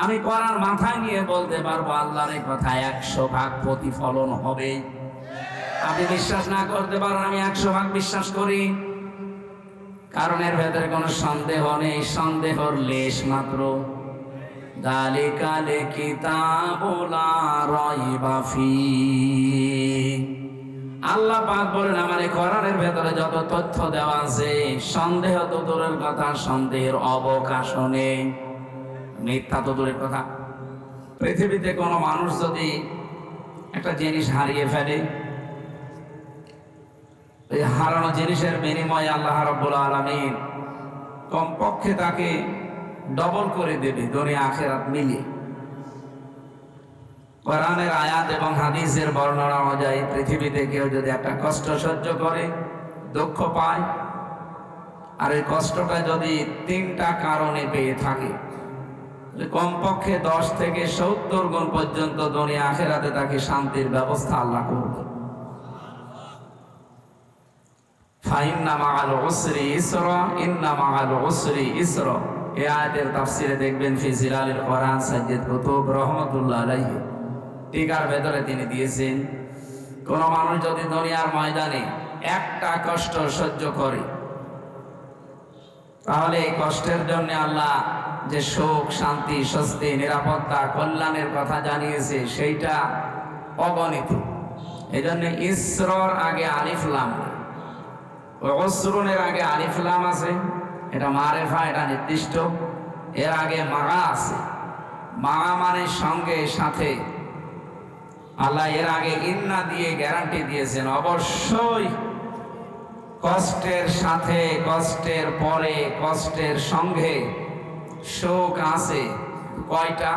আমি কোরআন মাথায় নিয়ে বলতে পারবো আল্লাহর এই কথা 100 ভাগ প্রতিফলন হবে। আপনি বিশ্বাস না করতে পারেন, আমি 100 ভাগ বিশ্বাস করি, কারণ এর ভেতরে কোনো সন্দেহ নেই, সন্দেহর লেশ মাত্র। যালিকাল কিতাবু লা রাইবা ফীহ। আল্লাহ পাক বলেন আমার এই কোরআনের ভেতরে যত তথ্য দেওয়া আছে, সন্দেহ তো দূরের কথা, সন্দেহের অবকাশ নেই। মিথ্যা তো দূরের কথা। পৃথিবীতে কোনো মানুষ যদি একটা জিনিস হারিয়ে ফেলে, এই হারানো জিনিসের বিনিময়ে আল্লাহ রাব্বুল আলামিন কমপক্ষে তাকে ডবল করে দেবে দুনিয়া আখিরাত মিলিয়ে। কোরআনের আয়াত এবং হাদিসের বর্ণনা অনুযায়ী পৃথিবীতে কেউ যদি একটা কষ্ট সহ্য করে, দুঃখ পায়, আর এই কষ্টটা যদি 3টা কারণে পেয়ে থাকে, কমপক্ষে 10 থেকে 70 গুণ পর্যন্ত দুনিয়া আখিরাতে তাকে শান্তির ব্যবস্থা আল্লাহ করবে। ফাইন্না মাআল উসরি ইসরা, ইন্না মাআল উসরি ইসরা। এই আয়াতের তাফসিরে দেখবেন ফি জিলালিল কোরআন সাইয়্যিদ কুতুব রাহমাতুল্লাহ আলাইহি টিকার ভেতরে তিনি দিয়েছেন, কোন মানুষ যদি দুনিয়ার ময়দানে একটা কষ্ট সহ্য করে, তাহলে এই কষ্টের জন্য আল্লাহ যে সুখ, শান্তি, স্বস্তি, নিরাপত্তা, কল্যাণের কথা জানিয়েছে সেইটা অগণিত। এই জন্য ইসরর আগে আলিফ লাম, উসরুনের আগে আলিফ লাম আছে, এটা মারেফা, এটা নির্দিষ্ট। এর আগে মাগা আছে, মাগা মানে সঙ্গে, সাথে। আল্লাহ এর আগে ইন্না দিয়ে গ্যারান্টি দিয়েছেন অবশ্যই কষ্টের সাথে, কষ্টের পরে, কষ্টের সঙ্গে সুখ আছে। কয়টা?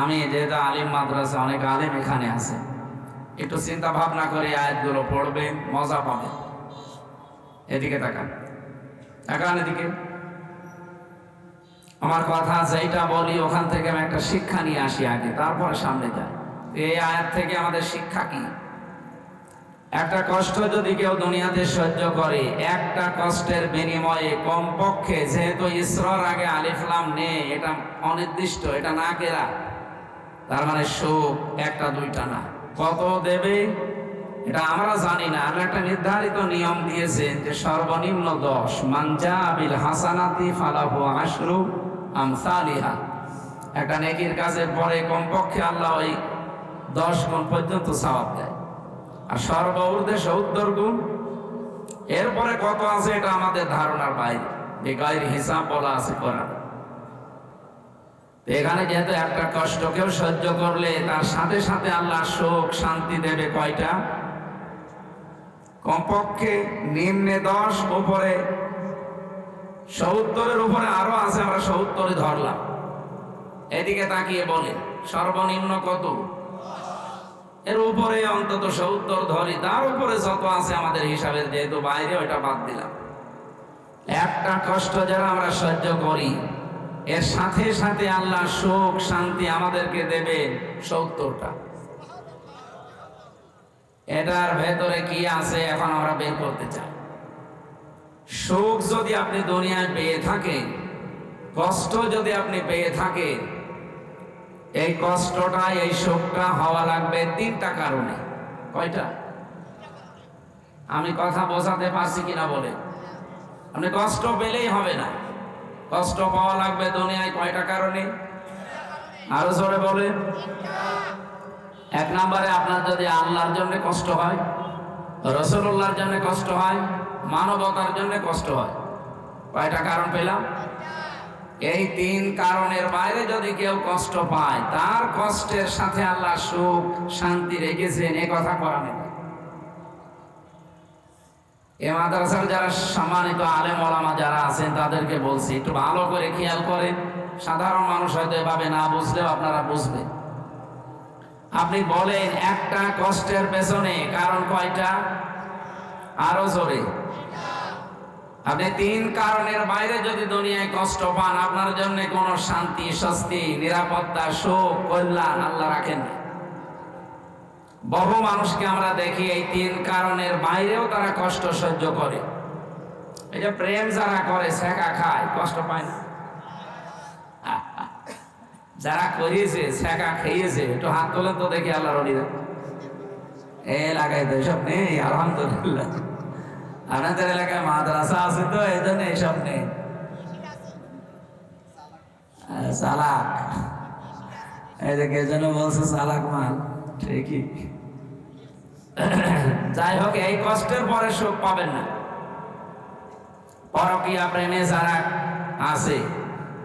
আমি যেহেতু আলিম মাদ্রাসা, অনেক আলিম এখানে আছে, একটু চিন্তা ভাবনা করে আয়াতগুলো পড়বেন, মজা পাবেন। এদিকে তাকান, তাকান এদিকে। আমার কথা যেটা বলি ওখান থেকে আমি একটা শিক্ষা নিয়ে আসি আগে, তারপরে সামনে যাই। এই আয়াত থেকে আমাদের শিক্ষা কি? একটা কষ্ট যদি কেউ দুনিয়াতে সহ্য করে, একটা কষ্টের বিনিময়ে কমপক্ষে, যেহেতু ইসরার আগে আলিফ লাম নেই, এটা অনির্দিষ্ট, এটা না কেরা, তার মানে সুখ একটা দুইটা না, কত দেবে এটা আমরা জানি না। আমরা একটা নির্ধারিত নিয়ম দিয়েছেন যে সর্বনিম্ন 10, মান জাআ বিল হাসানাতি ফালাহু আশরু আমসালিহা। একটা নেকির কাজের পরে কমপক্ষে আল্লাহ ওই 10 গুণ পর্যন্ত সওয়াব দেয়, আর সর্বঊর্ধ্বে 70 গুণ। এরপরে কত আছে এটা আমাদের ধারণার বাইরে, বেগাইর হিসাব বলা আছে কোরআন। এখানে যেহেতু একটা কষ্ট কেউ সহ্য করলে তার সাথে সাথে আল্লাহ সুখ, শান্তি দেবে কয়টা? কমপক্ষে নিম্নে 10, উপরে 70-এর উপরে আরো আছে, আমরা 70 ধরলাম। এদিকে তাকিয়ে বলে সর্বনিম্ন কত? এর উপরে অন্তত 70 ধরি, তার উপরে যত আছে আমাদের হিসাবের যেহেতু বাইরে, ওইটা বাদ দিলাম। একটা কষ্ট যারা আমরা সহ্য করি, এর সাথে সাথে আল্লাহ সুখ, শান্তি আমাদেরকে দেবে 70টা। এটার ভেতরে কি আছে এখন আমরা বের করতে চাই। সুখ যদি আপনি দুনিয়ায় পেয়ে থাকেন, কষ্ট যদি আপনি পেয়ে থাকেন, এই কষ্টটা, এই সুখটা হওয়া লাগবে 3টা কারণে। কয়টা? আমি কথা বোঝাতে পারছি কিনা বলে। আপনি কষ্ট পেলেই হবে না, কষ্ট পাওয়া লাগবে দুনিয়ায় কয়টা কারণে? আরো জোরে বলে। 1 নম্বরে আপনার যদি আল্লাহর জন্য কষ্ট হয়, রাসূলুল্লাহর জন্য কষ্ট হয়, মানবতার জন্য কষ্ট হয়। কয়টা কারণ পেলাম? এই 3 কারণের বাইরে যদি কেউ কষ্ট পায়, তার কষ্টের সাথে আল্লাহ সুখ, শান্তি রেখেছেন, এ কথা কোরআনে। এই মাদ্রাসার যারা সম্মানিত আলেম ওলামা যারা আছেন তাদেরকে বলছি একটু ভালো করে খেয়াল করেন। সাধারণ মানুষ হয়তো এভাবে না বুঝলেও আপনারা বুঝবেন। আপনি বলেন একটা কষ্টের পেছনে কারণ কয়টা? আরো জোরে। আপনি 3 কারণের বাইরে যদি দুনিয়ায় কষ্ট পান, আপনার জন্য কোনো শান্তি, স্বস্তি, নিরাপত্তা, সুখ, কল্যাণ আল্লাহ রাখেন না। বহু মানুষকে আমরা দেখি এই 3 কারণের বাইরেও তারা কষ্ট সহ্য করে। এই যে প্রেম যারা করে, ছেঁকা খায়, কষ্ট পায় না। যারা করিয়েছে ছেঁকা খেয়েছে একটু হাত তোলেন তো দেখি আল্লাহ রলিরা। এই এলাকায় তো এসব নেই আলহামদুলিল্লাহ। আপনাদের এলাকায় মাদ্রাসা আছে তো এই জন্য এইসব নেই। চালাক, এই যে কে যেন বলছে চালাক মাল, ঠিকই। যাই হোক, এই কষ্টের পরে সুখ পাবেন না। পরকীয়া প্রেমে যারা আছে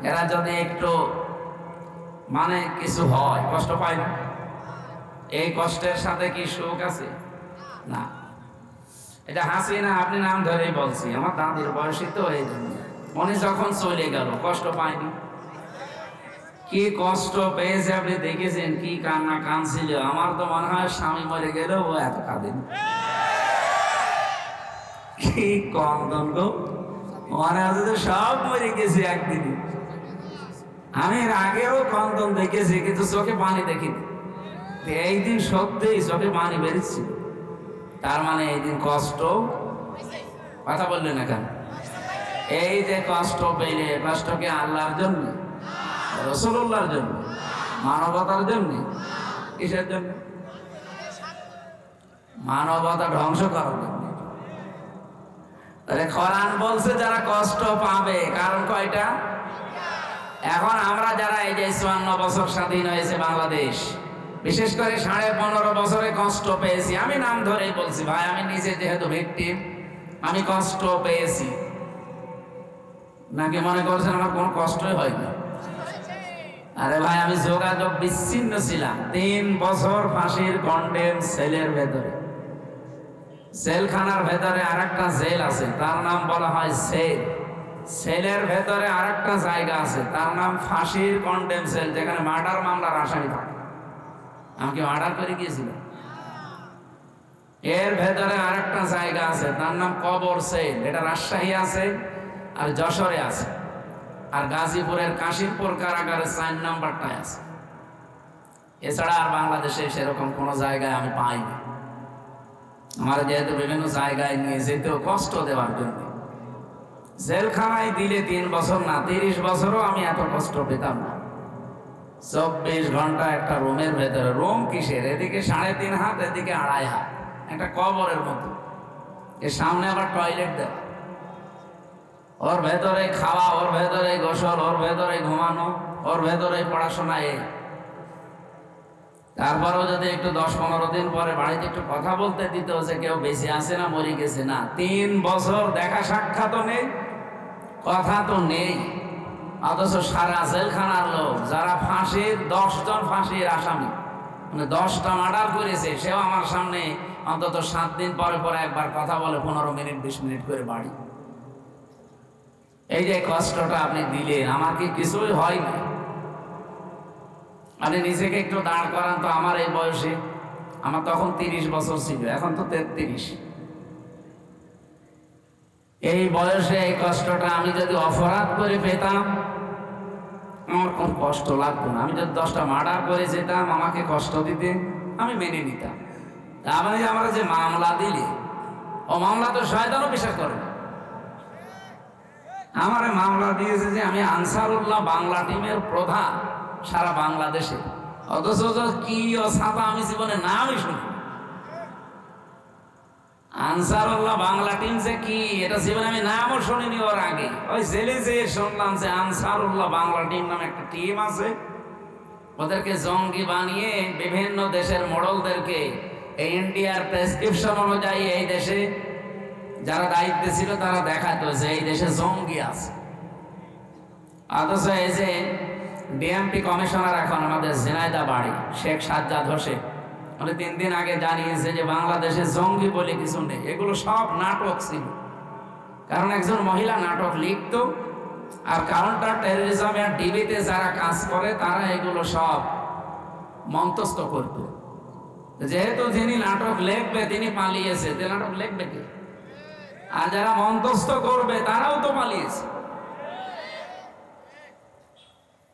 এরা যদি একটু মানে কিছু হয় কষ্ট পায় না। এই কষ্টের সাথে কি সুখ আছে? না। এটা হাসি না, আপনি নাম ধরেই বলছি, আমার দাদির বয়সী তো এই জন্য। উনি যখন চলে গেল কষ্ট পায়নি? কি কষ্ট পেয়েছে আপনি দেখেছেন, কি কান্না কাঁদছিল। আমার তো মনে হয় স্বামী মরে গেলেও ও এত কাঁদেন। কি কন্দন গো, মনে আছে তো সব মরে গেছে একদিন। আমি এর আগেও কন্দন দেখেছি কিন্তু চোখে পানি দেখিনি। এই দিন সত্যিই চোখে পানি বেরিয়েছে। তার মানে এই দিন কষ্ট, কথা বললেন না কেন? এই যে কষ্ট পেলে, কষ্টকে আল্লাহর জন্য, রাসূলুল্লাহর জন্য, মানবতার জন্য, কিসের জন্য? মানবতা ধ্বংস করার জন্য। কোরআন বলছে যারা কষ্ট পাবে, কারণ কয়টা? এখন আমরা যারা এই যে ৫৪ বছর স্বাধীন হয়েছে বাংলাদেশ, বিশেষ করে ১৫.৫ বছরে কষ্ট পেয়েছি। আমি নাম ধরেই বলছি ভাই, আমি নিজে যেহেতু ভিকটিম, আমি কষ্ট পেয়েছি। নাকি মনে করছেন আমার কোনো কষ্টই হয়নি? আরে ভাই, আমি যোগাযোগ বিচ্ছিন্ন ছিলাম ৩ বছর ফাঁসির কন্ডেম সেলের ভেতরে। জেলখানার ভেতরে আরেকটা জেল আছে, তার নাম বলা হয় সেল। সেলের ভেতরে আরেকটা জায়গা আছে, তার নাম ফাঁসির কন্ডেম সেল, যেখানে মার্ডার মামলার আসামি থাকে। আমাকে মার্ডার করে গিয়েছিল। এর ভেতরে আরেকটা জায়গা আছে, তার নাম কবর সেল। এটা রাজশাহী আছে আর যশোরে আছে, আর গাজীপুরের কাশিমপুর কারাগারের ৪ নাম্বারটায় আছে। এছাড়া আর বাংলাদেশে সেরকম কোনো জায়গায় আমি পাইনি। আমার যেহেতু বিভিন্ন জায়গায় নিয়ে যেতেও কষ্ট দেওয়ার জন্য। জেলখানায় দিলে ৩ বছর না, ৩০ বছরও আমি এত কষ্ট পেতাম না। ২৪ ঘন্টা একটা রুমের ভেতরে। রুম কিসের? এদিকে ৩.৫ হাত, এদিকে ২.৫ হাত, একটা কবরের মতো। এর সামনে আবার টয়লেট দেওয়া, ওর ভেতরে খাওয়া, ওর ভেতরে গোসল, ওর ভেতরে ঘুমানো, ওর ভেতরে পড়াশোনা। তারপরেও যদি একটু ১০-১৫ দিন পরে বাড়িতে একটু কথা বলতে দিত যে কেউ বেঁচে আছে না মরে গেছে, না। ৩ বছর দেখা সাক্ষাৎ নেই, কথা তো নেই। অথচ সারা জেলখানার লোক যারা ফাঁসির ১০ জন ফাঁসির আসামি, মানে ১০টা মার্ডার করেছে, সেও আমার সামনে অন্তত ৭ দিন পরে পরে একবার কথা বলে, ১৫ মিনিট ২০ মিনিট করে বাড়ি। এই যে কষ্টটা আপনি দিলেন, আমার কি কিছুই হয়নি? আপনি নিজেকে একটু দাঁড় করান তো। আমার এই বয়সে, আমার তখন ৩০ বছর ছিল, এখন তো ৩৩। এই বয়সে এই কষ্টটা আমি যদি অপরাধ করে পেতাম, আমার কোন কষ্ট লাগতো না। আমি যদি 10টা মার্ডার করে যেতাম, আমাকে কষ্ট দিতে, আমি মেনে নিতাম। আপনি আমার যে মামলা দিলে, ও মামলা তো শয়তানও বিশ্বাস করে না। আমার মামলা দিয়েছে যে আমি আনসারুল্লাহ বাংলা টিমের প্রধান সারা বাংলাদেশে। অথচ কি ও ছাতা আমি জীবনে নামই শুনি। আনসারুল্লাহ বাংলা টিম যে কি, এটা জীবনে আমি নামও শুনিনি। ওর আগে ওই জেলে যে শুনলাম যে আনসারুল্লাহ বাংলা টিম নামে একটা টিম আছে, ওদেরকে জঙ্গি বানিয়ে বিভিন্ন দেশের মডেলদেরকে ইন্ডিয়ার প্রেসক্রিপশন অনুযায়ী এই দেশে যারা দায়িত্বে ছিল তারা দেখাতো যে এই দেশে জঙ্গি আছে। অথচ এই যে ডিএমপি কমিশনার এখন আমাদের ঝিনাইদহ বাড়ি, শেখ সাজ্জাদ হোসেন, উনি 3 দিন আগে জানিয়েছে যে বাংলাদেশে জঙ্গি বলে কিছু নেই, এগুলো সব নাটক ছিল। কারণ একজন মহিলা নাটক লিখতো, আর কাউন্টার টেরোরিজম আর ডিবিতে যারা কাজ করে তারা এগুলো সব মন্তস্থ করত। যেহেতু যিনি নাটক লিখবে তিনি পালিয়েছে, যে নাটক লিখবে কি? আর যারা মন্তস্থ করবে তারাও তো পালিয়েছে।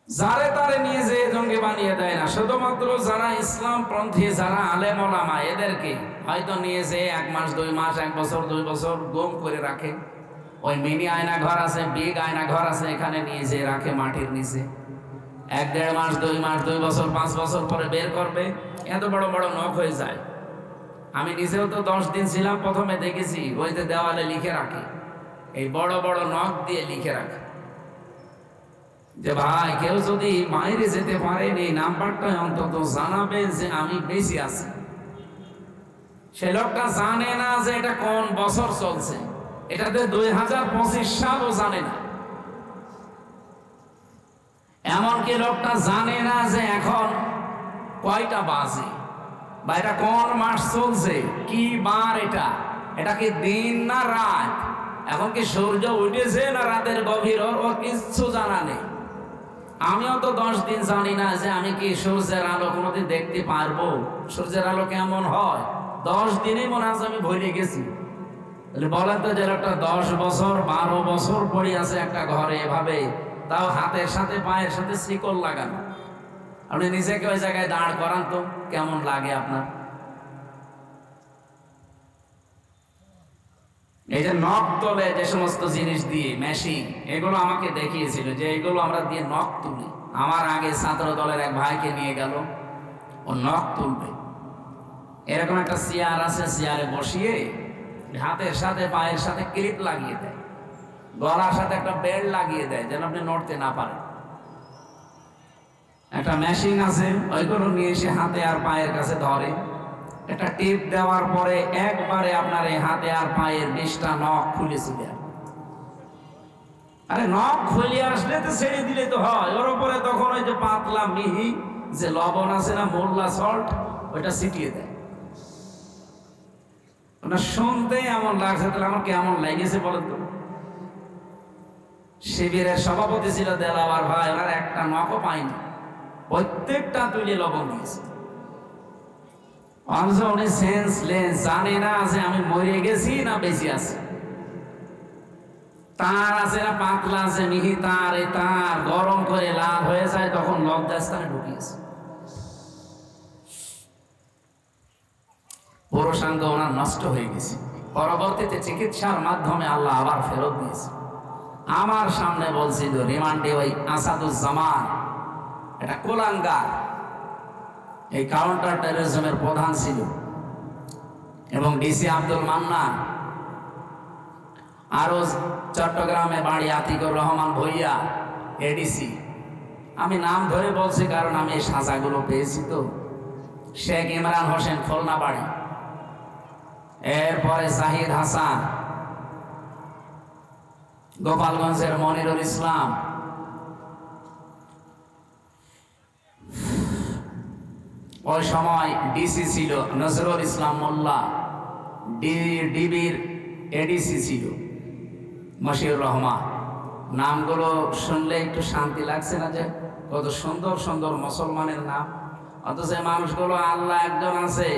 যারে তারে নিয়ে যে জঙ্গি বানিয়ে দেয় না, শুধুমাত্র যারা ইসলাম পন্থী, যারা আলেম ওলামা, এদেরকে হয়তো নিয়ে যে 1 মাস 2 মাস 1 বছর 2 বছর গুম করে রাখে। ওই মিনি আয়না ঘর আছে, বিগ আয়না ঘর আছে, এখানে নিয়ে যে রাখে মাটির নিচে। 1-1.5 মাস 2 মাস 2 বছর 5 বছর পরে বের করবে, এত বড় বড় নখ হয়ে যায়। আমি নিজেও তো 10 দিন ছিলাম, প্রথমে দেখেছি ওই যে দেওয়ালে লিখে রাখে, এই বড় বড় নখ দিয়ে লিখে রাখে যে ভাই কেউ যদি বাইরে যেতে পারেনি নাম্বারটা অন্তত জানাবে যে আমি বেশি আছি। সে লোকটা জানে না যে এটা কোন বছর চলছে, এটাতে 2025 সালও জানে না। এমনকি লোকটা জানে না যে এখন কয়টা বাজে বা এটা কোন মাস চলছে, কি বার, এটা কি দিন না রাত, এখন কি সূর্য উঠেছে না রাতের গভীর, ওর কিচ্ছু জানা নেই। আমিও তো 10 দিন জানি না যে আমি কি সূর্যের আলো কোনোদিন দেখতে পারবো, সূর্যের আলো কেমন হয়। 10 দিনেই মনে আছে আমি ভরে গেছি। বলেন তো যে একটা 10 বছর 12 বছর পড়ে আছে একটা ঘরে এভাবে, তাও হাতের সাথে পায়ের সাথে শিকল লাগানো। আপনি নিজেকে ওই জায়গায় দাঁড় করান তো কেমন লাগে আপনার। এই যে নখ তোলে যে সমস্ত জিনিস দিয়ে মেশিন, এগুলো আমাকে দেখিয়েছিল যে এগুলো আমরা দিয়ে নখ তুলি। আমার আগে ছাত্র দলের এক ভাইকে নিয়ে গেল, ও নখ তুলবে। এরকম একটা চেয়ার আছে, চেয়ারে বসিয়ে হাতের সাথে পায়ের সাথে ক্লিপ লাগিয়ে দেয়, গলার সাথে একটা বেল্ট লাগিয়ে দেয় যেন আপনি নড়তে না পারেন। একটা মেশিন আছে, ওইগুলো নিয়ে এসে হাতে আর পায়ের কাছে ধরে, একটা টিপ দেওয়ার পরে একবারে আপনার এই হাতে আর পায়ের 20টা নখ খুলে চলে আসবে। আরে নখ খুলে আসলে তো ছেড়ে দিলে তো হয়, ওর উপরে তখন ওই যে পাতলা মিহি যে লবণ আছে না, মোল্লা সল্ট, ওইটা ছিটিয়ে দেয়। ওটা শুনতে এমন লাগছে, তাহলে আমার কেমন লেগেছে বলেন তো। শিবিরের সভাপতি ছিল দেলাওয়ার ভাই, ওনার একটা নখও পায়নি, প্রত্যেকটা তুলে লবণ দিয়েছে। উনি সেন্সলেস, জানে না যে আমি মরে গেছি না বেঁচে আছি। তার আছে না পাতলা আছে মিহি তার, এই তার গরম করে লাল হয়ে যায়, তখন লজ্জাস্থানে ঢুকিয়েছে। পুরুষাঙ্গ ওনার নষ্ট হয়ে গেছে। পরবর্তীতে চিকিৎসার মাধ্যমে আল্লাহ আবার ফেরত দিয়েছে। আমার সামনে বলছিল রিমান্ডে ওই আসাদুজ্জামান, এটা কোলাঙ্গার, এই কাউন্টার টেরোরিজমের প্রধান ছিল, এবং ডিসি আব্দুল মান্নান, আরো চট্টগ্রামে বাড়ি আতিকুর রহমান ভুইয়া এডিসি। আমি নাম ধরে বলছি কারণ আমি এই সাজাগুলো পেয়েছি তো। শেখ ইমরান হোসেন খুলনা বাড়ি, এরপরে জাহিদ হাসান, গোপালগঞ্জের মনিরুল ইসলাম, ওই সময় ডিসি ছিল নজরুল ইসলাম মোল্লা, ডিবির এডিসি ছিল মশিউর রহমান। নামগুলো শুনলে একটু শান্তি লাগছে না যে কত সুন্দর সুন্দর মুসলমানের নাম, অথচ মানুষগুলো আল্লাহ একজন আছে,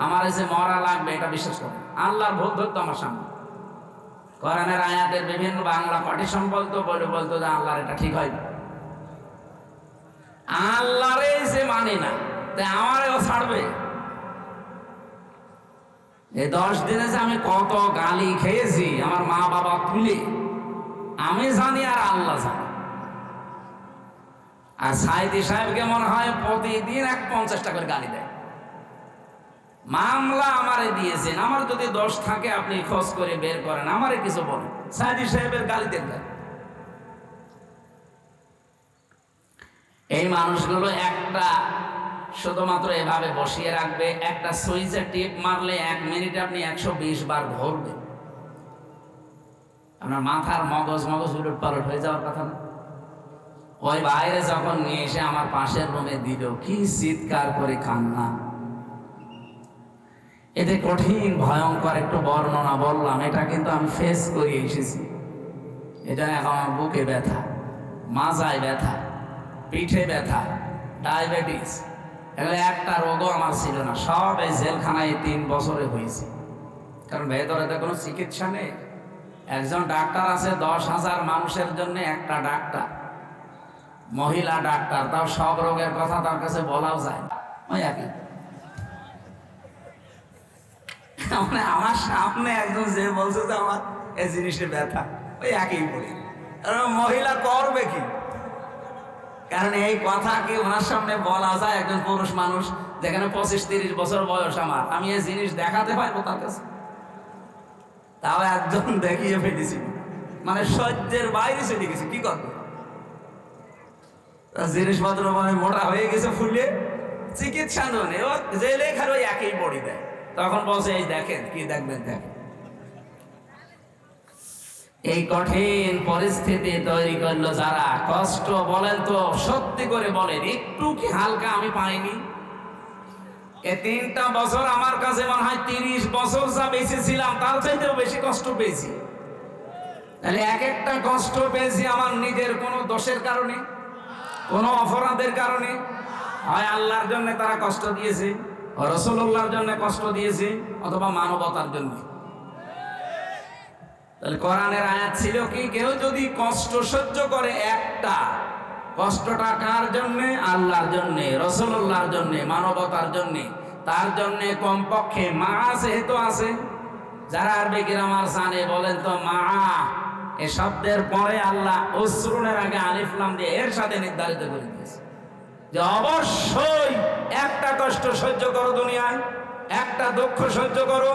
আমার এসে মরা লাগবে এটা বিশ্বাস করে আল্লাহর ভুল ধরতো আমার সামনে। কোরআনের আয়াতের বিভিন্ন বাংলা পার্টিশন বলতো, বলতো যে আল্লাহর এটা ঠিক হয় না, আল্লাহরে এসে মানে না, তাই আমারও ছাড়বে। এই 10 দিনে যে আমি কত গালি খেয়েছি আমার মা বাবা তুলে, আমি জানি আর আল্লাহ জানে। আর সাইদি সাহেবকে মনে হয় প্রতিদিন 50 টাকা করে গালি দেয়। মামলা আমারে দিয়েছেন, আমার যদি দোষ থাকে আপনি খোঁজ করে বের করেন, আমারে কিছু বলেন। সাইদি সাহেবের গালি দেন। এই মানুষগুলো একটা শুধুমাত্র এভাবে বসিয়ে রাখবে, একটা সুইচে টিপ মারলে 1 মিনিটে আপনি 120 বার ঘুরবেন। আপনার মাথার মগজ উলট পালট হয়ে যাওয়ার কথা না। ওই বাইরে যখন নিয়ে এসে আমার পাশের রুমে দিল, কি চিৎকার করে কান্না। এতে কঠিন ভয়ঙ্কর একটু বর্ণনা বললাম, এটা কিন্তু আমি ফেস করে এসেছি। এটা এখন আমার বুকে ব্যথা, মাজায় ব্যথা, পিঠে ব্যথা, ডায়াবেটিস, এগুলো একটা রোগও আমার ছিল না। সব এই জেলখানায় 3 বছরে হয়েছে, কারণ ভেতরে তো কোনো চিকিৎসা নেই। একজন ডাক্তার আছে 10,000 মানুষের জন্য একটা ডাক্তার, মহিলা ডাক্তার, তাও সব রোগের কথা তার কাছে বলাও যায় না। ওই একই মানে আমার সামনে একজন যে বলছে যে আমার এই জিনিসের ব্যথা, ওই একই বলি। মহিলা করবে কি, কারণ এই কথা কি ওনার সামনে বলা যায়? একজন পুরুষ মানুষ যেখানে 25-30 বছর বয়স আমার, আমি এই জিনিস দেখাতে পারবো তার কাছে? তাও একজন দেখিয়ে ফেলেছি, মানে সহ্যের বাইরে চলে গেছে। কি করবে? জিনিসপত্র মানে মোটা হয়ে গেছে, ফুলে চিকিৎসা নেই, ও যে লেখার ওই একই বড়ি দেয়। তখন বলছে এই দেখেন, কি দেখবেন দেখেন। এই কঠিন পরিস্থিতি তৈরি করলো যারা, কষ্ট বলেন তো সত্যি করে বলেন, একটু কি হালকা আমি পাইনি? এই 3টা বছর আমার কাছে মনে হয় 30 বছর যা বেঁচে ছিলাম তার চাইতেও বেশি কষ্ট পেয়েছি। তাহলে এক একটা কষ্ট পেয়েছি আমার নিজের কোনো দোষের কারণে, কোনো অপরাধের কারণে। হয় আল্লাহর জন্য তারা কষ্ট দিয়েছে, রাসূলুল্লাহর জন্য কষ্ট দিয়েছে, অথবা মানবতার জন্য। তাহলে কোরআনের আয়াত ছিল কি, কেউ যদি কষ্ট সহ্য করে একটা, কষ্টটা কার জন্যে? আল্লাহর জন্যে, রাসূলুল্লাহর জন্যে, মানবতার জন্যে। তার জন্যে কমপক্ষে মা যেহেতু আছে, যারা আরবি গ্রামার জানে বলেন তো মা, এ শব্দের পরে আল্লাহ উসরুনের আগে আলিফ লাম দিয়ে এর সাথে নির্ধারিত করে দিয়েছে যে অবশ্যই একটা কষ্ট সহ্য করো দুনিয়ায়, একটা দুঃখ সহ্য করো।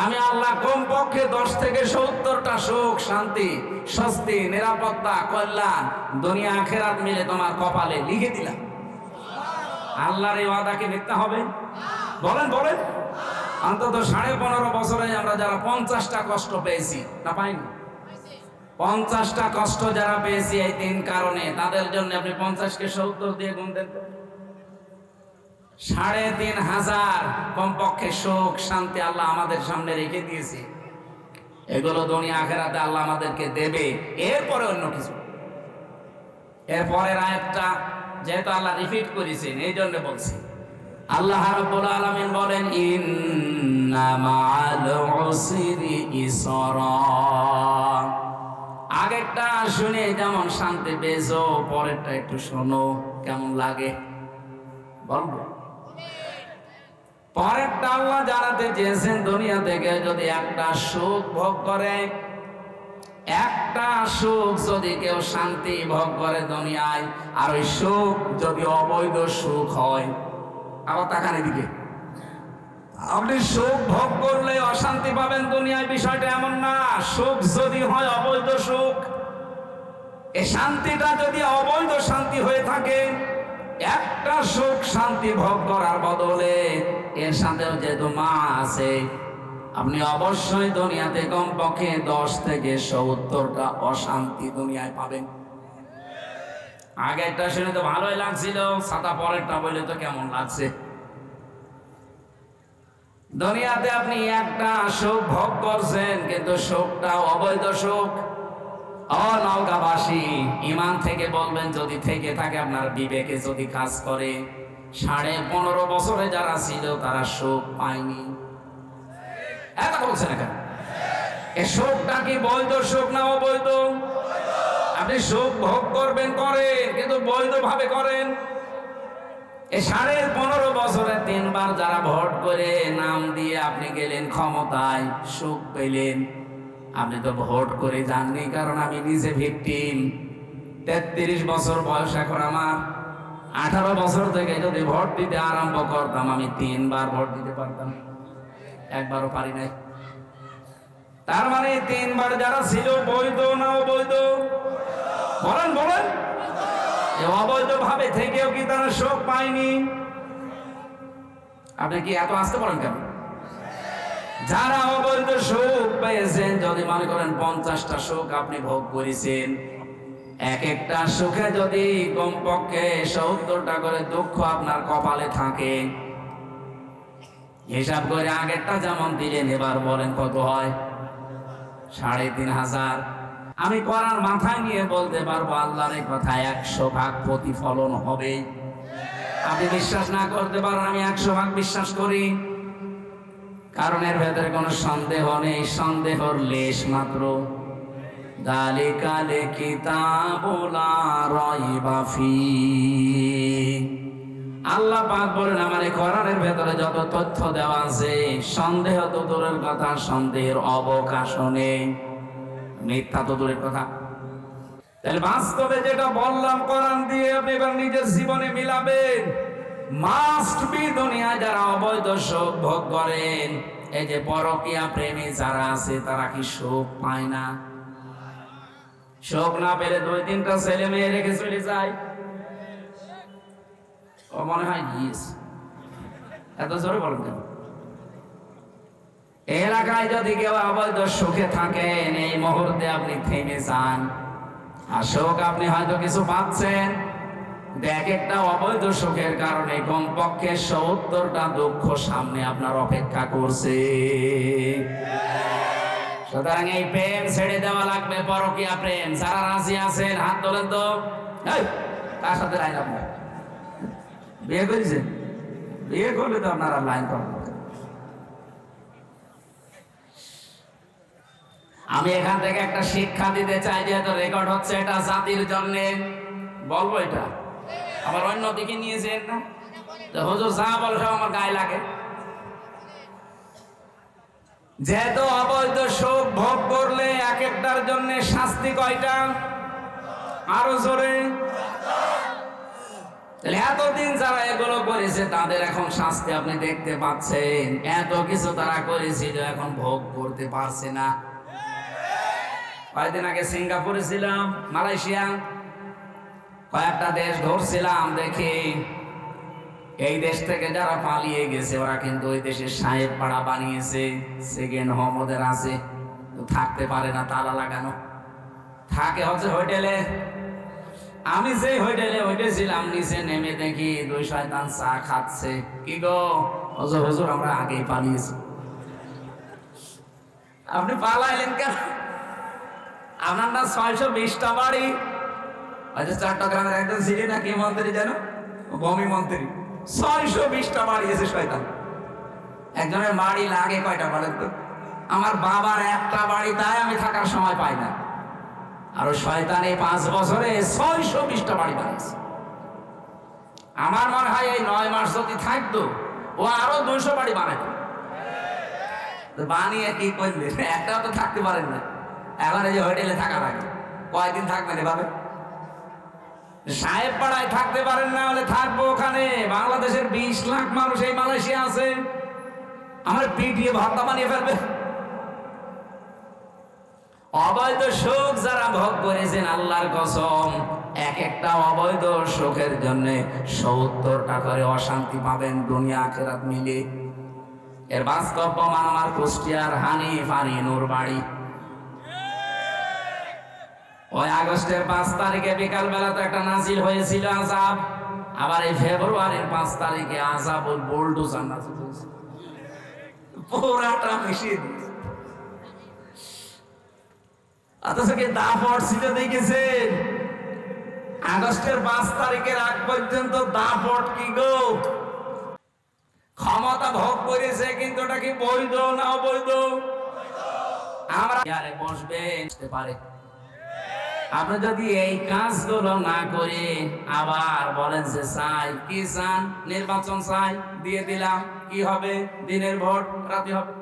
আমি আল্লাহ কমপক্ষে 10 থেকে 70টা সুখ, শান্তি, স্বস্তি, নিরাপত্তা, কল্যাণ দুনিয়া আখিরাত মিলে তোমার কপালে লিখে দিলাম। আল্লাহর এই ওয়াদা কি মিথ্যা হবে? বলেন বলেন। অন্তত 15.5 বছরে আমরা যারা 50টা কষ্ট পেয়েছি, না পাইনি? 50টা কষ্ট যারা পেয়েছি এই 3 কারণে, তাদের জন্য আপনি 50কে 70 দিয়ে গুণ দেন তো। 3500 কমপক্ষে সুখ, শান্তি আল্লাহ আমাদের সামনে রেখে দিয়েছে। এগুলো দুনিয়া আখিরাতে আল্লাহ আমাদেরকে দেবে, এরপরে অন্য কিছু। এরপরের আয়াতটা যেহেতু আল্লাহ রিপিট করেছেন, এই জন্য বলছি। আল্লাহ রাব্বুল আলামিন বলেন, ইন্না মাআল উসরি ইসরা। আগেরটা শুনে যেমন শান্তি পেয়েছো, পরেরটা একটু শোনো কেমন লাগে বলবো। পরেরটা আল্লাহ জানাতে চেয়েছেন, দুনিয়া থেকে যদি একটা সুখ ভোগ করে, একটা সুখ যদি কেউ শান্তি ভোগ করে দুনিয়ায়, আর ওই সুখ যদি অবৈধ সুখ হয়, আবার তাকান এদিকে, আপনি সুখ ভোগ করলে অশান্তি পাবেন দুনিয়ায়, বিষয়টা এমন না। সুখ যদি হয় অবৈধ সুখ, এই শান্তিটা যদি অবৈধ শান্তি হয়ে থাকে, একটা সুখ শান্তি ভোগ করার বদলে এর সাথেও যেহেতু মা আছে, আপনি অবশ্যই দুনিয়াতে কমপক্ষে 10 থেকে 70টা অশান্তি দুনিয়ায় পাবেন। আগেরটা শুনে তো ভালোই লাগছিল, ছাতা পরেরটা বলে তো কেমন লাগছে। দুনিয়াতে আপনি একটা সুখ ভোগ করছেন, কিন্তু সুখটা অবৈধ সুখ। নওগাঁবাসী ইমান থেকে বলবেন, যদি থেকে থাকে আপনার বিবেকে যদি কাজ করে, 15.5 বছরে যারা ছিল তারা সুখ পায়নি। এটা বলছেন না কেন? এই সুখটা কি বৈধ সুখ না অবৈধ? আপনি সুখ ভোগ করবেন করেন, কিন্তু বৈধ ভাবে করেন। এই 15.5 বছরে 3 বার যারা ভোট করে নাম দিয়ে আপনি গেলেন ক্ষমতায়, সুখ পেলেন। আপনি তো ভোট করে যাননি, কারণ আমি নিজে ভিকটিম। 33 বছর বয়স এখন আমার। 18 বছর থেকে যদি ভোট দিতে আরম্ভ করতাম, আমি 3 বার ভোট দিতে পারতাম, একবারও পারি নাই। তার মানে 3 বার যারা ছিল বৈধ না অবৈধ? বলেন বলেন। অবৈধ ভাবে থেকেও কি তারা সুখ পায়নি? আপনি কি এত আসতে পারেন কেন? যারা অবৈধ সুখ পেয়েছেন, যদি মনে করেন 50টা সুখ আপনি ভোগ করেছেন, এক একটা সুখে যদি কমপক্ষে 70টা করে দুঃখ আপনার কপালে থাকে, হিসাব করে আগেরটা যেমন দিলেন, এবার বলেন কত হয়? 3500। আমি কোরআন মাথায় নিয়ে বলতে পারবো, আল্লাহর এই কথা 100 ভাগ প্রতিফলন হবে। আপনি বিশ্বাস না করতে পারেন, আমি 100 ভাগ বিশ্বাস করি, কারণ এর ভেতরে কোনো সন্দেহ নেই, সন্দেহর লেশ মাত্র। যালিকাল কিতাবু লা রাইবা ফীহ। আল্লাহ পাক বলেন, আমার এই কোরআনের ভেতরে যত তথ্য দেওয়া আছে, সন্দেহ তো দূরের কথা, সন্দেহের অবকাশ নেই, মিথ্যা তো দূরের কথা। তাহলে বাস্তবে যেটা বললাম কোরআন দিয়ে আপনি এবার নিজের জীবনে মিলাবেন। মাস্ট বি দুনিয়া যারা অবৈধ সুখ ভোগ করেন, এই যে পরকীয়া প্রেমী যারা আছে তারা কি সুখ পায় না? সুখ না পেলে 2-3টা ছেলে মেয়ে রেখে চলে যায়। ও মনে হয় ইস, এত জোরে বলেন কেন? এলাকায় যদি কেউ অবৈধ সুখে থাকেন, এই মুহূর্তে আপনি থেমে যান। আর সুখ আপনি হয়তো কিছু পাচ্ছেন, এক একটা অবৈধ সুখের কারণে কমপক্ষে 70টা দুঃখ সামনে আপনার অপেক্ষা করছে। সুতরাং এই প্রেম ছেড়ে দেওয়া লাগবে, পরকীয়া প্রেম। যারা রাজি আছেন হাত তোলেন তো। কার সাথে লাইন? আপনার বিয়ে করেছেন? বিয়ে করলে তো আপনারা লাইন করেন। আমি এখান থেকে একটা শিক্ষা দিতে চাই, যেহেতু রেকর্ড হচ্ছে, এটা জাতির জন্য বলবো। এটা আবার অন্যদিকে নিয়েছেন না, হুজুর যা বলে সব আমার গায়ে লাগে। যেহেতু অবৈধ সুখ ভোগ করলে এক একটার জন্য শাস্তি কয়টা? আরো জোরে। এতদিন যারা এগুলো করেছে তাদের এখন শাস্তি আপনি দেখতে পাচ্ছেন। এত কিছু তারা করেছিল, এখন ভোগ করতে পারছে না। কয়েকদিন আগে সিঙ্গাপুরে ছিলাম, মালয়েশিয়া, কয়েকটা দেশ ঘুরছিলাম। দেখি এই দেশ থেকে যারা পালিয়ে গেছে ওরা কিন্তু ওই দেশের সাহেব পাড়া বানিয়েছে, সেকেন্ড হোম ওদের আছে। থাকতে পারে না, তালা লাগানো, থাকে হচ্ছে হোটেলে। আমি যে হোটেলে উঠেছিলাম, নিচে নেমে দেখি 2 শয়তান চা খাচ্ছে। কি গো হুজুর, আমরা আগেই পালিয়েছি। আপনি পালাইলেন কেন? আপনার না 620টা বাড়ি। চট্টগ্রামের একজন ছিলেন না, কি মন্ত্রী যেন, ভূমি মন্ত্রী, 620টা বাড়ি এসে শয়তান। একজনের বাড়ি লাগে কয়টা বলেন তো? আমার বাবার একটা বাড়ি, তাই আমি থাকার সময় পাই না। আর শয়তান এই 5 বছরে 620টা বাড়ি বানিয়েছে। আমার মনে হয় এই 9 মাস যদি থাকতো, ও আরো 200 বাড়ি বানাতো। বানিয়ে কি করবে? একটাও তো থাকতে পারেন না। এখন এই যে হোটেলে থাকা লাগে, কয়দিন থাকবেন এভাবে? সাহেব পাড়ায় থাকতে পারেন না, হলে থাকবো ওখানে। বাংলাদেশের 20 লাখ মানুষ এই মালয়েশিয়া আছে, আমার পিটিয়ে ভাতা বানিয়ে ফেলবে। অবৈধ সুখ যারা ভোগ করেছেন, আল্লাহর কসম, এক একটা অবৈধ সুখের জন্য 70টা করে অশান্তি পাবেন দুনিয়া আখিরাত মিলে। এর বাস্তব প্রমাণ আমার কুষ্টিয়ার হানিফ আরিনুর বাড়ি। ওই আগস্টের 5 তারিখে বিকাল বেলা তো একটা নাজিল হয়েছিল আযাব। আবার এই ফেব্রুয়ারির 5 তারিখে আযাব বুলডোজার নাজিল হয়েছে, পুরাটা মিশিয়ে দিয়েছে। অথচ কি দাপট ছিল দেখেছেন? আগস্টের 5 তারিখের আগ পর্যন্ত দাপট কি গো? ক্ষমতা ভোগ করেছে, কিন্তু ওটা কি বৈধ না অবৈধ? আমরা বসবেন পারে। আপনি যদি এই কাজগুলো না করে আবার বলেন যে চাই, কি চান? নির্বাচন চাই, দিয়ে দিলাম, কি হবে? দিনের ভোট রাতে হবে।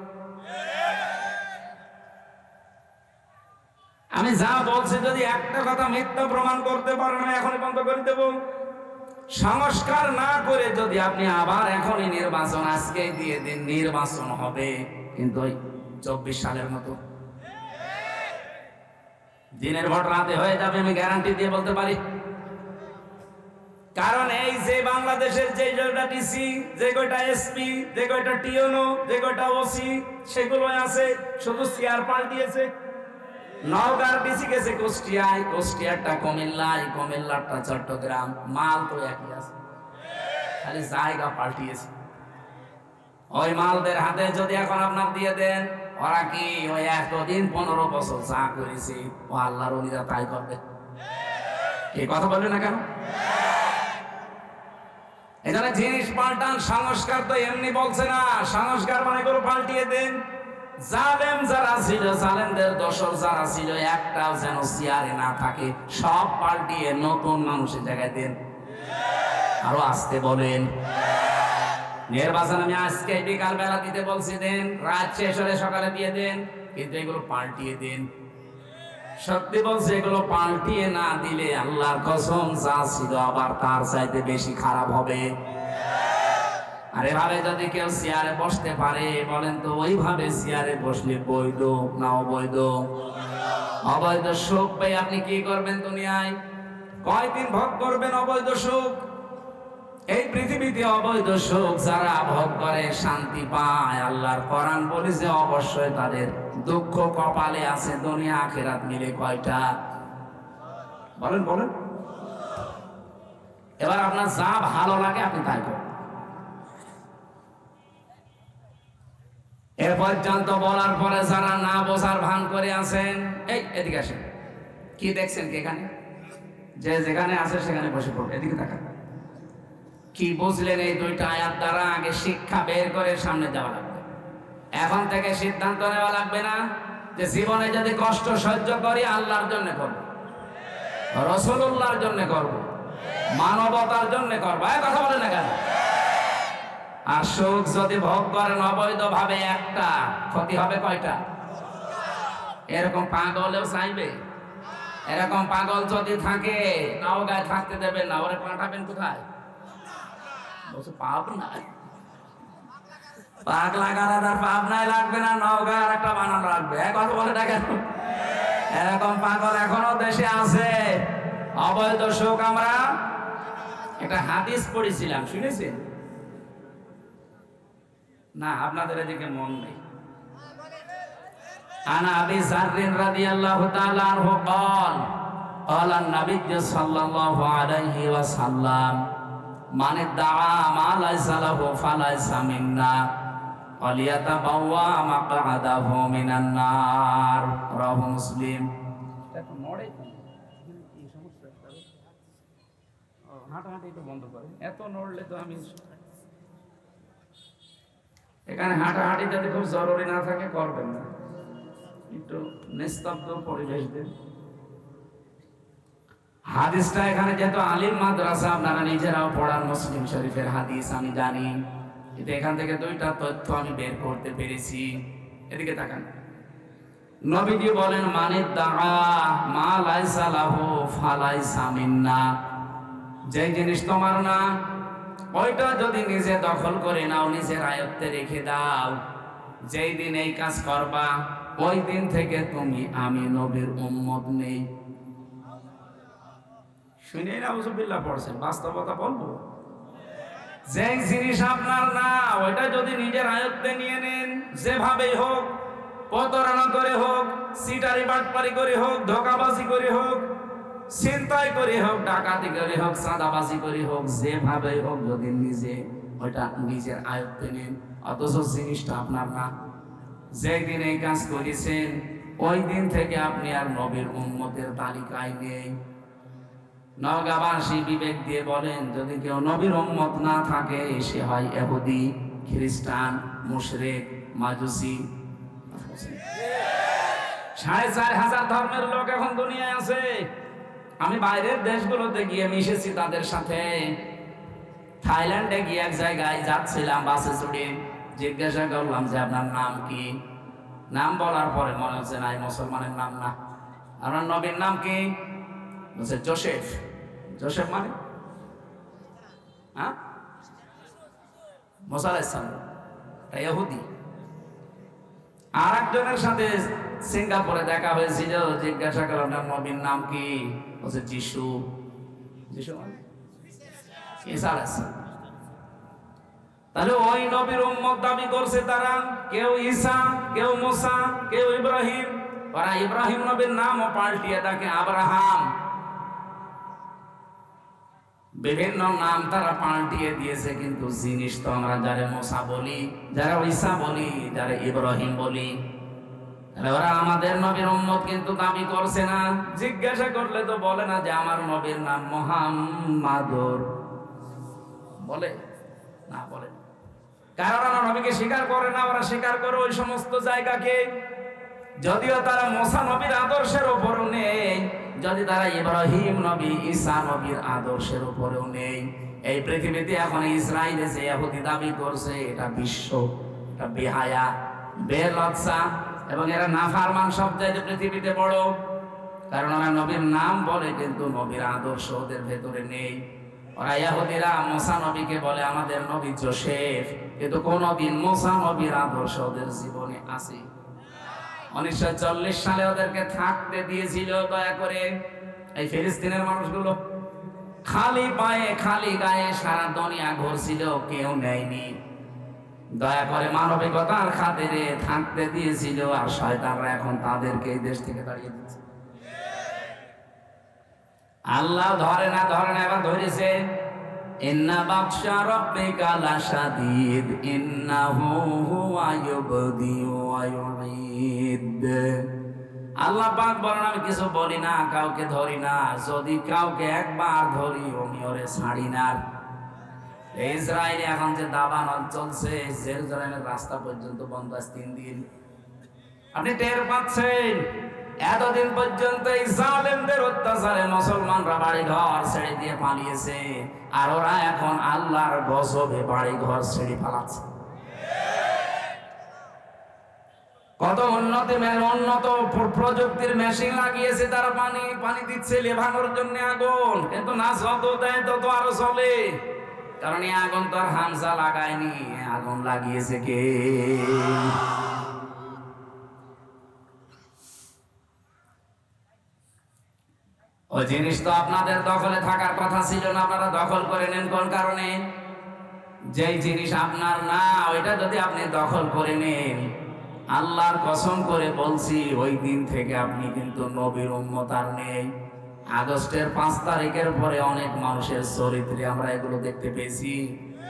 আমি যা বলছি যদি একটা কথা মিথ্যা প্রমাণ করতে পারেন, আমি এখনই বন্ধ করে দেব। সংস্কার না করে যদি আপনি আবার এখনই নির্বাচন আজকে দিয়ে দিন, নির্বাচন হবে কিন্তু ওই 24 সালের মতো। দিনের ভোট রাতে হয়ে যাবে, আমি গ্যারান্টি দিয়ে বলতে পারি। কারণ এই যে বাংলাদেশের যে কয়টা ডিসি, যে কয়টা এসপি, যে কয়টা টিওনো, যে কয়টা ওসি, সেগুলো আছে, শুধু চেয়ার পাল্টিয়েছে। নওগাঁর ডিসি গেছে কুষ্টিয়ায়, কুষ্টিয়ারটা কুমিল্লায়, কুমিল্লারটা চট্টগ্রাম, মাল তো একই আছে, খালি জায়গা পাল্টিয়েছে। ওই মালদের হাতে যদি এখন আপনার দিয়ে দেন, ওরা কি ওই এতদিন 15 বছর যা করেছে ও আল্লাহর ওলিরা তাই করবে? এই কথা বলবে না কেন? এখানে জিনিস পাল্টান, সংস্কার তো এমনি বলছে না। সংস্কার মানে করে পাল্টিয়ে দেন। জালেম যারা ছিল, জালেমদের দোসর যারা ছিল, একটাও যেন চেয়ারে না থাকে, সব পাল্টিয়ে নতুন মানুষের জায়গায় দেন। আরো আসতে বলেন। নির্বাচন আমি আজকে বিকাল বেলা দিতে বলছি, দেন। রাত শেষ হলে সকালে দিয়ে দেন, কিন্তু এগুলো পাল্টিয়ে দেন। সত্যি বলছে, এগুলো পাল্টিয়ে না দিলে আল্লাহর কসম যা ছিল আবার তার চাইতে বেশি খারাপ হবে। আর এভাবে যদি কেউ চেয়ারে বসতে পারে, বলেন তো ওইভাবে চেয়ারে বসলে বৈধ না অবৈধ? অবৈধ সুখ পেয়ে আপনি কি করবেন দুনিয়ায়? কয়দিন ভোগ করবেন অবৈধ সুখ? এই পৃথিবীতে অবৈধ সুখ যারা ভোগ করে শান্তি পায়, আল্লাহর কোরআন বলেছে অবশ্যই তাদের দুঃখ কপালে আছে। দুনিয়া আখিরাত মিলে কয়টা? বলেন বলেন। এবার আপনার যা ভালো লাগে আপনি তাই করেন। এ পর্যন্ত বলার পরে যারা না বোঝার ভান করে আছেন, এই এদিকে আসেন। কি দেখছেন কি এখানে? যে যেখানে আছে সেখানে বসে পড়বে। এদিকে তাকান। কি বুঝলেন এই দুইটা আয়াত দ্বারা? আগে শিক্ষা বের করে সামনে যাওয়া লাগবে। এখন থেকে সিদ্ধান্ত নেওয়া লাগবে না যে জীবনে যদি কষ্ট সহ্য করি আল্লাহর জন্য করব, রাসূলুল্লাহর জন্য করব, মানবতার জন্য করব। এই কথা বলেন না কেন? আর সুখ যদি ভোগ করেন অবৈধ ভাবে, একটা ক্ষতি হবে কয়টা? এরকম পাগলেও চাইবে। এরকম পাগল যদি থাকে নাও গায়ে থাকতে দেবেন না, ওরে পাঠাবেন কোথায়? পাবনায়। পাগলা গালাদার পাবনায় লাগবে না, নওগাঁর একটা বানানো লাগবে। কথা বলে না কেন? এরকম পাগল এখনো দেশে আছে। অবৈধ সুখ আমরা একটা হাদিস পড়েছিলাম, শুনেছেন না? আপনাদের এদিকে মন নেই। আনা আবি যাররিন রাদিয়াল্লাহু তাআলা আনহু قال قال النبي صلى الله عليه وسلم من ادعى ما ليس له فليس منا وليتبوأ مقعده من النار رواه মুসলিম। এখন নড়ে কি সমস্যা? হাঁটাহাঁটি একটু বন্ধ করেন, এত নড়লে তো আমি এখানে হাঁটাহাঁটি যদি খুব জরুরি না থাকে করবেন না, একটু নিস্তব্ধ পরিবেশ দেন। হাদিসটা এখানে যেহেতু আলিম মাদ্রাসা, আপনারা নিজেরাও পড়ান মুসলিম শরীফের হাদিস, আমি জানি। কিন্তু এখান থেকে দুইটা তথ্য আমি বের করতে পেরেছি। এদিকে তাকান। নবীজি বলেন, মানিদ দাআ মা লাইসা লাহু ফালাইসা মিন্না। যে জিনিস তোমার না, ওইটা যদি নিজে দখল করে নাও, নিজের আয়ত্তে রেখে দাও, যেই দিন এই কাজ করবা ওই দিন থেকে তুমি আমি নবীর উম্মত নেই। শুনে নাউজুবিল্লাহ পড়ছেন, বাস্তবতা বলবো। যে জিনিস আপনার না, ওইটা যদি নিজের আয়ত্তে নিয়ে নেন, যেভাবেই হোক, প্রতারণা করে হোক, সিটারি বাটপারি করে হোক, ধোঁকাবাজি করে হোক, ছিনতাই করে হোক, ডাকাতি করে হোক, চাঁদাবাজি করে হোক, যেভাবেই হোক, যদি নিজে ওইটা নিজের আয়ত্তে নেন, অথচ জিনিসটা আপনার না, যেদিন এই কাজ করেছেন ওই দিন থেকে আপনি আর নবীর উম্মতের তালিকায় নেই। নওগাঁবাসী বিবেক দিয়ে বলেন, যদি কেউ নবীর উম্মত না থাকে সে হয় ইহুদি, খ্রিস্টান, মুশরিক, মাজুসি। ৪,৫০০ ধর্মের লোক এখন দুনিয়ায় আছে। আমি বাইরের দেশগুলোতে গিয়ে মিশেছি তাদের সাথে। থাইল্যান্ডে গিয়ে এক জায়গায় যাচ্ছিলাম বাসে চড়ে, জিজ্ঞাসা করলাম যে আপনার নাম কি? নাম বলার পরে মনে হচ্ছে না, মুসলমানের নাম না। আপনার নবীর নাম কি? বলছে জোসেফ। জোসেফ মানে হ্যাঁ, মুসা আলাইহিস সালাম, ইহুদি। আর একজনের সাথে সিঙ্গাপুরে দেখা হয়েছিল, জিজ্ঞাসা করলাম আপনার নবীর নাম কি? বলছে যিশু। যিশু মানে ঈসা আলাইহিস সালাম। তাহলে ওই নবীর উম্মত দাবি করছে তারা, কেউ ঈসা, কেউ মুসা, কেউ ইব্রাহিম। ওরা ইব্রাহিম নবীর নামও পাল্টিয়ে তাকে আব্রাহাম, বিভিন্ন নাম তারা পাল্টিয়ে দিয়েছে। কিন্তু জিনিস তো আমরা যারা মুসা বলি, যারা ঈসা বলি, যারা ইব্রাহিম বলি, ওরা আমাদের নবীর উম্মত কিন্তু দাবি করছে না। জিজ্ঞাসা করলে তো বলে না যে আমার নবীর নাম মুহাম্মাদুর, বলে না, বলে না। কারণ ওরা নবীকে স্বীকার করে না, ওরা স্বীকার করে ওই সমস্ত জায়গাকে। যদিও তারা মুসা নবীর আদর্শের উপরও নেই, যদি তারা ইব্রাহিম নবী, ঈসা নবীর আদর্শের উপরেও নেই। এই পৃথিবীতে এখন ইসরায়েলে যে ইহুদি দাবি করছে, এটা বিশ্ব, এটা বেহায়া, বেলজ্জা, এবং এরা নাফরমান সবচাইতে পৃথিবীতে বড়। কারণ ওরা নবীর নাম বলে কিন্তু নবীর আদর্শ ওদের ভেতরে নেই। ওরা ইহুদিরা মুসা নবীকে বলে আমাদের নবী যোসেফ, কিন্তু কোনদিন মুসা নবীর আদর্শ ওদের জীবনে আছে? 1940 সালে ওদেরকে থাকতে দিয়েছিল দয়া করে এই ফিলিস্তিনের মানুষগুলো, খালি পায়ে খালি গায়ে সারা দুনিয়া ঘুরছিল, কেউ নেয়নি। দয়া করে মানবিকতার খাতিরে থাকতে দিয়েছিল, আর শয়তানরা এখন তাদেরকে এই দেশ থেকে তাড়িয়ে দিচ্ছে। আল্লাহ ধরে না এবার ধরেছে। ইন্না বাতশা রাব্বিকা লাশাদীদ ইন্নাহু হুয়া ইউবদিউ ওয়া ইউঈদ। আল্লাহ পাক বলেন আমি কিছু বলি না, কাউকে ধরি না, যদি কাউকে একবার ধরি আমি ওরে ছাড়ি না। ইসরায়েলে এখন যে দাবানল চলছে, জেরুজালেমের রাস্তা পর্যন্ত বন্ধ আছে 3 দিন। আপনি টের পাচ্ছেন? এতদিন পর্যন্ত এই জালেমদের অত্যাচারে মুসলমানরা বাড়ি ঘর ছেড়ে দিয়ে পালিয়েছে, আর ওরা এখন আল্লাহর গজবে বাড়ি ঘর ছেড়ে পালাচ্ছে। কত উন্নত প্রযুক্তির মেশিন লাগিয়েছে, তারা পানি দিচ্ছে লেভানোর জন্য আগুন, কিন্তু না যত দেয় তত আরো চলে। কারণ এই আগুন তো আর হামজা লাগায়নি, আগুন লাগিয়েছে কে? ওই জিনিস তো আপনাদের দখলে থাকার কথা ছিল না, আপনারা দখল করে নেন কোন কারণে? যেই জিনিস আপনার না, ওইটা যদি আপনি দখল করে নেন, আল্লাহর কসম করে বলছি ওই দিন থেকে আপনি কিন্তু নবীর উম্মত আর নেই। আগস্টের 5 তারিখের পরে অনেক মানুষের চরিত্রে আমরা এগুলো দেখতে পেয়েছি,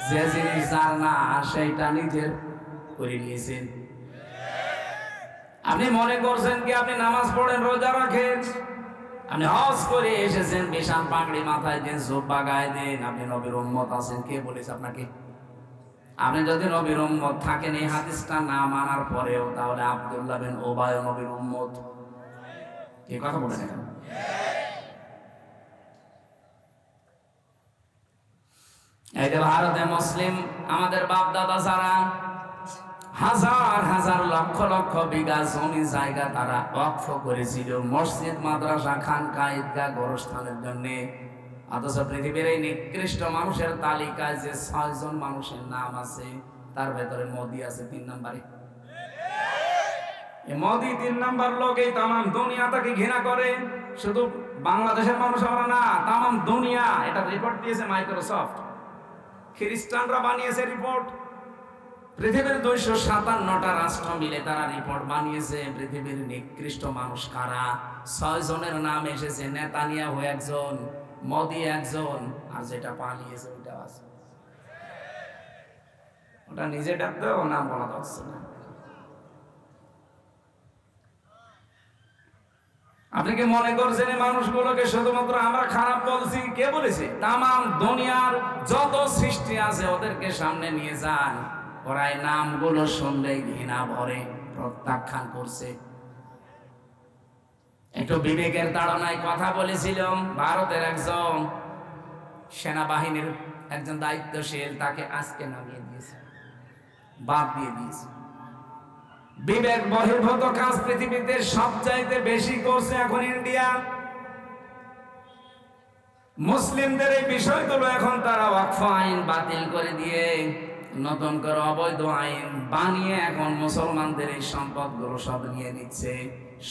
যে জিনিস যার না সেইটা নিজের করে নিয়েছেন। আপনি মনে করছেন কি আপনি নামাজ পড়েন, রোজা রাখেন, আপনি হজ করে এসেছেন, বিশাল পাগড়ি মাথায় দেন, জুব্বা গায়ে দেন, আপনি নবীর উম্মত আছেন? কে বলেছে আপনাকে? আপনি যদি নবীর উম্মত থাকেন, এই হাদিসটা না মানার পরেও, তাহলে আব্দুল্লাহ বিন উবাই নবীর উম্মত। কি কথা বলেন এখানে? এই যে ভারতে মুসলিম আমাদের বাপ দাদা যারা হাজার হাজার লক্ষ লক্ষ বিঘা জমি জায়গা তারা ওয়াকফ করেছিল মসজিদ, মাদ্রাসা, খানকা, ঈদগাহ, গোরস্থানের জন্য। অথচ পৃথিবীর এই নিকৃষ্ট মানুষের তালিকায় যে 6 জন মানুষের নাম আছে, তার ভেতরে মোদি আছে 3 নম্বরে। এই মোদি 3 নম্বর লোক। এই তাম দুনিয়া তাকে ঘৃণা করে। শুধু বাংলাদেশের মানুষ আমরা না, তাম দুনিয়া। এটা রিপোর্ট দিয়েছে মাইক্রোসফট, খ্রিস্টানরা বানিয়েছে রিপোর্ট। পৃথিবীর 257টা রাষ্ট্র মিলে তারা রিপোর্ট বানিয়েছে পৃথিবীর নিকৃষ্ট মানুষ কারা। 6 জনের নাম এসেছে, নেতানিয়াহু একজন, মোদি একজন, আর যেটা পালিয়েছে ওইটা আছে। ওটা নিজে ডাকতেও নাম বলা যাচ্ছে না। আপনি কি মনে করছেন এই মানুষগুলোকে শুধুমাত্র আমরা খারাপ বলছি? কে বলেছে? তাম দুনিয়ার যত সৃষ্টি আছে ওদেরকে সামনে নিয়ে যান, ওরা এই নামগুলো শুনলেই ঘৃণা ভরে, প্রত্যাখ্যান করছে। একটু বিবেকের তাড়নায় কথা বলেছিলাম। ভারতের একজন সেনাবাহিনীর একজন দায়িত্বশীল, তাকে আজকে নামিয়ে দিয়েছে, বাদ দিয়ে দিয়েছে। বিবেক বহির্ভূত কাজ পৃথিবীতে সবচাইতে বেশি করছে এখন ইন্ডিয়া। মুসলিমদের এই বিষয়গুলো এখন তারা ওয়াকফ আইন বাতিল করে দিয়ে নতুন করে অবৈধ আইন বানিয়ে এখন মুসলমানদের এই সম্পদগুলো সব নিয়ে নিচ্ছে।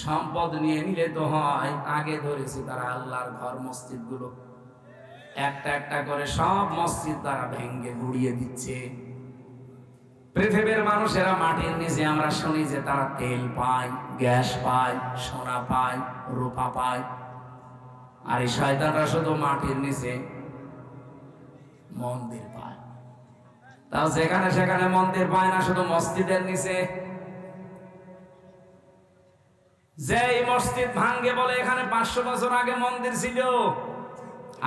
সম্পদ নিয়ে নিলে তো হয়, আগে ধরেছে তারা আল্লাহর ঘর মসজিদগুলো, একটা একটা করে সব মসজিদ তারা ভেঙে গুড়িয়ে দিচ্ছে। পৃথিবীর মানুষেরা মাটির নিচে আমরা শুনি যে তারা তেল পায়, গ্যাস পায়, সোনা পায়, রূপা পায়, আর এই শয়তানরা শুধু মাটির নিচে মন্দির পায়। তাও যেখানে সেখানে মন্দির পায় না, শুধু মসজিদের নিচে। যে মসজিদ ভাঙ্গে বলে এখানে 500 বছর আগে মন্দির ছিল।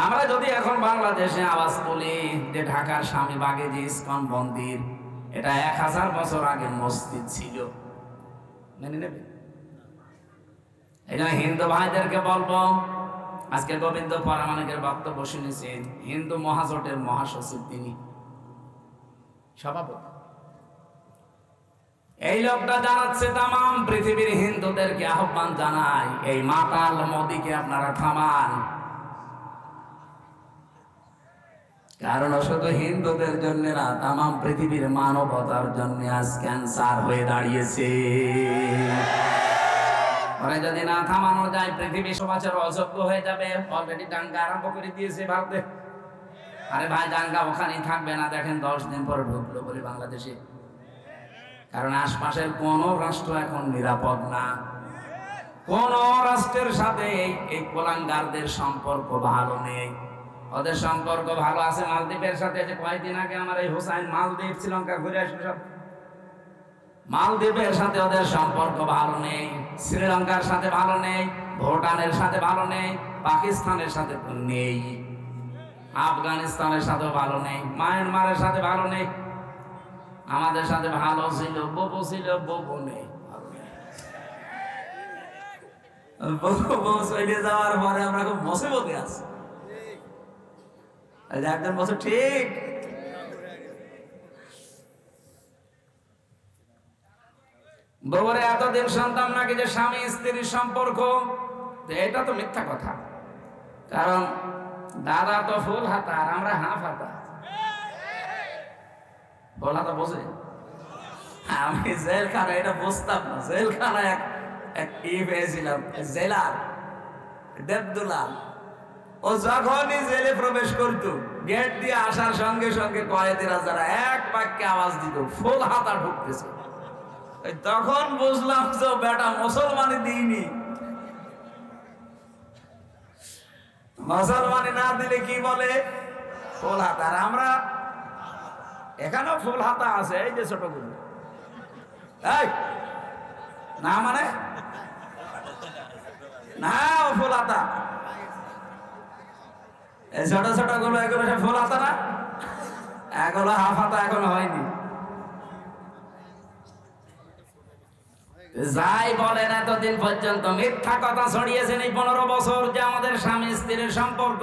আমরা যদি এখন বাংলাদেশে আওয়াজ তুলি যে ঢাকার স্বামীবাগে যে ইস্কন মন্দির, এটা 1000 বছর আগে মসজিদ ছিল, মেনে নেবে? এই জন্য হিন্দু ভাইদেরকে বলবো, আজকে গোবিন্দ পরামানিকের বক্তব্য শুনেছেন, হিন্দু মহাজোটের মহাসচিব তিনি, সভাপতি। এই লোকটা জানাচ্ছে তামাম পৃথিবীর হিন্দুদেরকে আহ্বান জানায়, এই মাতাল মোদিকে আপনারা থামান। কারণ শুধু হিন্দুদের জন্য না, তামাম পৃথিবীর মানবতার জন্য আজ ক্যান্সার হয়ে দাঁড়িয়েছে। পরে যদি না থামানো যায়, পৃথিবী সমাজের অযোগ্য হয়ে যাবে। অলরেডি দাঙ্গা আরম্ভ করে দিয়েছে ভারতে। আরে ভাই, দাঙ্গা ওখানেই থাকবে না, দেখেন 10 দিন পরে ঢুকলো বলে বাংলাদেশে। কারণ আশপাশের কোন রাষ্ট্র এখন নিরাপদ না। কোন রাষ্ট্রের সাথে এই কোলাঙ্গারদের সম্পর্ক ভালো নেই। ওদের সম্পর্ক ভালো আছে মালদ্বীপের সাথে। যে কয়েকদিন আগে আমার এই হোসাইন মালদ্বীপ শ্রীলঙ্কা ঘুরে আসলো, সব মালদ্বীপের সাথে ওদের সম্পর্ক ভালো নেই, শ্রীলঙ্কার সাথে ভালো নেই, ভুটানের সাথে ভালো নেই, পাকিস্তানের সাথে নেই, আফগানিস্তানের সাথেও ভালো নেই, মায়ানমারের সাথে ভালো নেই। আমাদের সাথে ভালো ছিল, ববু ছিল, ববু নেই। ববু চলে যাওয়ার পরে আমরা খুব মুসিবতে আছি। একজন বছর ঠিক বউরে এতদিন শুনতাম নাকি যে স্বামী স্ত্রীর সম্পর্ক, এটা তো মিথ্যা কথা। কারণ দাদা তো ফুল হাতা আর আমরা হাফ হাতা। ফুল হাতা বোঝে? আমি জেলখানা এটা বুঝতাম না। জেলখানা এক পেয়েছিলাম, জেলার দেবদুলাল। ও যখনই জেলে প্রবেশ করতো, গেট দিয়ে আসার সঙ্গে সঙ্গে কয়েদিরা যারা এক বাক্যে আওয়াজ দিত, ফুল হাতা ঢুকতেছে। তখন বুঝলাম যে বেটা মুসলমানি দিইনি। মুসলমানি না দিলে কি বলে? ফুল হাতা। আর আমরা এখানেও ফুল হাতা আছে, এই যে ছোটগুলো। এই না মানে না, ও ফুল হাতা। এই ছোট ছোট গুলো, এগুলো সে ফুল হাতা না, এগুলো হাফ হাতা এখনো হয়নি। যাই বলেন, এতদিন পর্যন্ত মিথ্যা কথা ছড়িয়েছেন এই 15 বছর যে আমাদের স্বামী স্ত্রীর সম্পর্ক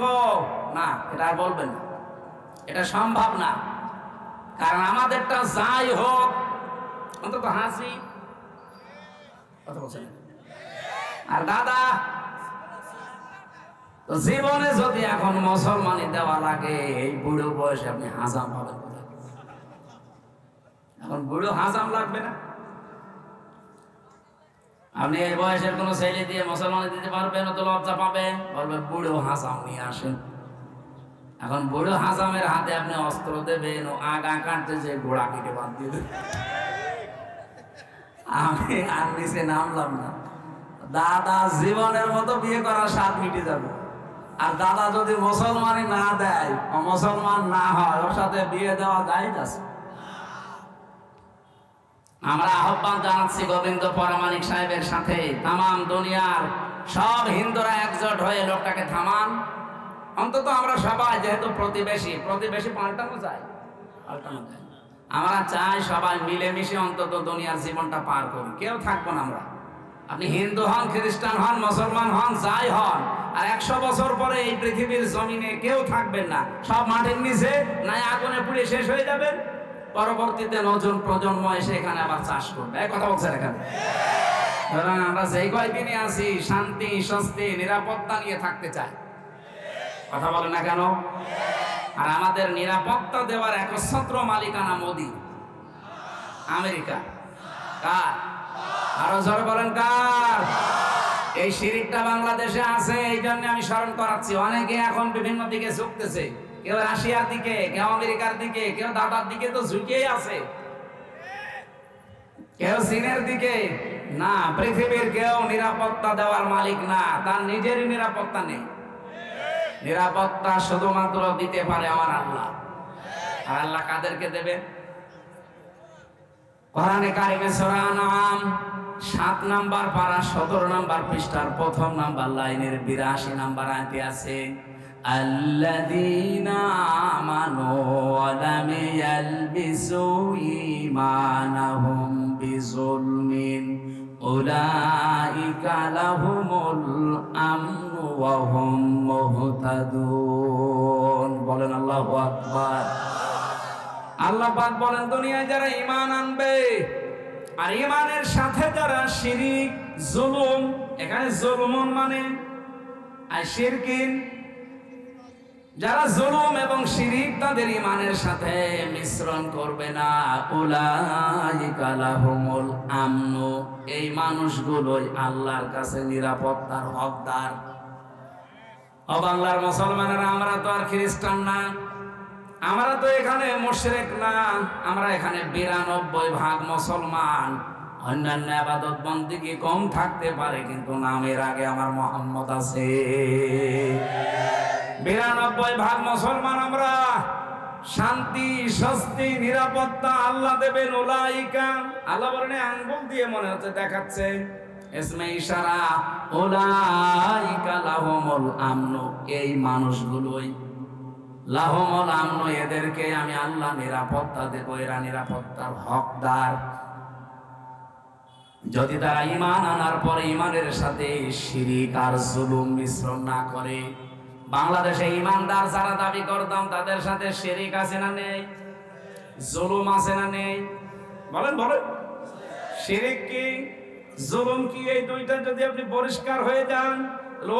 না, এটা আর বলবেন না, এটা সম্ভব না। কারণ আমাদেরটা যাই হোক, অন্তত হাসি কথা বলছেন। আর দাদা তো জীবনে যদি এখন মুসলমানি দেওয়া লাগে, এই বুড়ো বয়সে আপনি হাজাম পাবেন কোথায়? এখন বুড়ো হাজাম লাগবে না। আপনি এই বয়সের কোন ছেলে দিয়ে মুসলমানি দিতে পারবেন? তো লজ্জা পাবেন, বলবেন বুড়ো হাজাম নিয়ে আসেন। এখন বুড়ো হাজামের হাতে আপনি অস্ত্র দেবেন, ও আগা কাটতে যে ঘোড়া কেটে বাদ দিয়ে দেবেন। আমি আর নিচে নামলাম না। দাদা জীবনের মতো বিয়ে করার স্বাদ মিটে যাবে। আর দাদা যদি মুসলমানি না দেয়, মুসলমান না হয়, ওর সাথে বিয়ে দেওয়া যায় না। আমরা আহ্বান জানাচ্ছি গোবিন্দ পরামানিক সাহেবের সাথে, তামাম দুনিয়ার সব হিন্দুরা একজোট হয়ে লোকটাকে থামান। অন্তত আমরা সবাই, যেহেতু প্রতিবেশী পাল্টানো যায়, আমরা চাই সবাই মিলেমিশে অন্তত দুনিয়ার জীবনটা পার করি। কেউ থাকবো না আমরা। আপনি হিন্দু হন, খ্রিস্টান হন, মুসলমান হন, যাই হন, আর 100 বছর পরে এই পৃথিবীর জমিনে কেউ থাকবেন না। সব মাটির নিচে নাই আগুনে পুড়ে শেষ হয়ে যাবেন। পরবর্তীতে নতুন প্রজন্ম এসে এখানে আবার চাষ করবে। এই কথা বলছেন এখানে। সুতরাং আমরা যেই কয়দিনে আছি, শান্তি, স্বস্তি, নিরাপত্তা নিয়ে থাকতে চাই। কথা বলে না কেন? আর আমাদের নিরাপত্তা দেওয়ার একচ্ছত্র মালিকানা মোদি, আমেরিকা। কার? আরো জোরে বলেন কার? এই শিরিকটা বাংলাদেশে আছে, এই জন্য আমি স্মরণ করাচ্ছি। অনেকে এখন বিভিন্ন দিকে ঝুঁকতেছে, কেউ রাশিয়ার দিকে, কেউ আমেরিকার দিকে, কেউ দাদার দিকে তো ঝুঁকেই আছে, কেউ চীনের দিকে। না, পৃথিবীর কেউ নিরাপত্তা দেওয়ার মালিক না, তার নিজেরই নিরাপত্তা নেই। নিরাপত্তা শুধুমাত্র দিতে পারে আমার আল্লাহ। আর আল্লাহ কাদেরকে দেবে? কোরআনে কারিমে সূরা আনআম 7 নাম্বার পারা 17 নাম্বার পৃষ্ঠার 1ম নাম্বার লাইনের 82 নাম্বার আয়াতে আছে, আল্লাযীনা আমানু ওয়া লাম ইয়ালবিসু ঈমানাহুম বিযুলমিন উলাইকা লাহুমুল আমনু ওয়া হুম মুহতাদুন। বলেন আল্লাহু আকবার। আল্লাহ পাক বলেন, দুনিয়ায় যারা ঈমান আনবে, আর ইমানের সাথে যারা শিরিক জুলুম, এখানে জুলুম মানে আর শিরকিন, যারা জুলুম এবং শিরিক তাদের ইমানের সাথে মিশ্রণ করবে না, উলাইকা লাহুমুল আমন, এই মানুষগুলোই আল্লাহর কাছে নিরাপত্তার হকদার। ও বাংলার মুসলমানেরা, আমরা তো আর খ্রিস্টান না, আমরা তো এখানে মুশরিক না, আমরা এখানে 92% মুসলমান। অন্যান্য ইবাদত বন্দেগী কম থাকতে পারে, কিন্তু নামের আগে আমার মুহাম্মদ আছে। 92% মুসলমান আমরা। শান্তি, স্বস্তি, নিরাপত্তা আল্লাহ দেবেন। উলাইকা, আল্লাহ বলেন আঙ্গুল দিয়ে মনে হচ্ছে দেখাচ্ছে, ইসমে ইশারা, উলাইকা লাহুমুল আমন, এই মানুষগুলোই লাহুমুল আমন, এদেরকে আমি আল্লাহ নিরাপত্তা দেব, এরা নিরাপত্তার হকদার। যদি তারা ঈমান আনার পরে ঈমানের সাথে শিরিক আর জুলুম মিশ্রণ না করে। বাংলাদেশে ঈমানদার যারা দাবি করতাম, তাদের সাথে শিরিক আছে না নেই? জুলুম আছে না নেই? বলেন বলেন। শিরিক কি, জুলুম কি, এই দুইটা যদি আপনি পরিষ্কার হয়ে যান,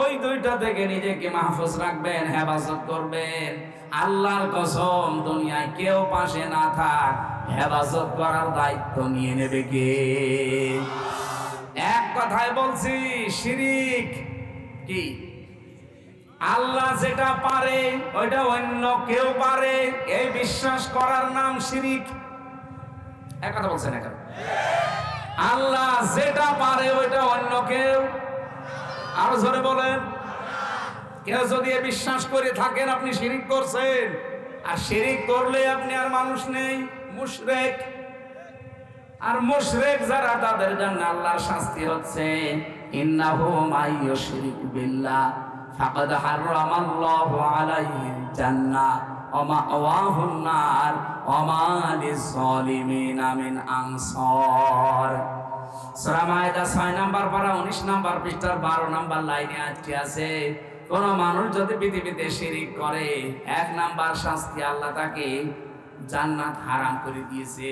ওই দুইটা থেকে নিজেকে মাহফুজ রাখবেন, হেফাজত করবেন। আল্লাহর কসম, দুনিয়ায় কেউ পাশে না থাক, হেফাজত করার দায়িত্ব নিয়ে নেবে কে? এক কথায় বলছি, শিরিক কি? আল্লাহ যেটা পারে ওইটা অন্য কেউ পারে, এই বিশ্বাস করার নাম শিরিক। এক কথা বলছেন এখন, আল্লাহ যেটা পারে ওইটা অন্য কেউ, আরো জোরে বলেন। কেউ যদি বিশ্বাস করে থাকেন আপনি শিরিক করছেন, আর শিরিক করলে আপনি আর মানুষ নেই, মুশরিক। আর মুশরিক যারা, তাদের জন্য আল্লাহর শাস্তি হচ্ছে, ইন্নাহু মাইয়ুশরিক বিল্লাহ ফাকাদ হারামাল্লাহু আলাইহিল জান্নাহ ওয়া মাওয়াহুন নার ওয়া মা লিয-যালিমিনা মিন আনসার। সূরা মায়েদা 6 নম্বর পারা 19 নম্বর পৃষ্ঠার 12 নম্বর লাইনে আজকে আছে, কোন মানুষ যদি পৃথিবীতে শিরিক করে, 1 নাম্বার শাস্তি, আল্লাহ তাকে জান্নাত হারাম করে দিয়েছে,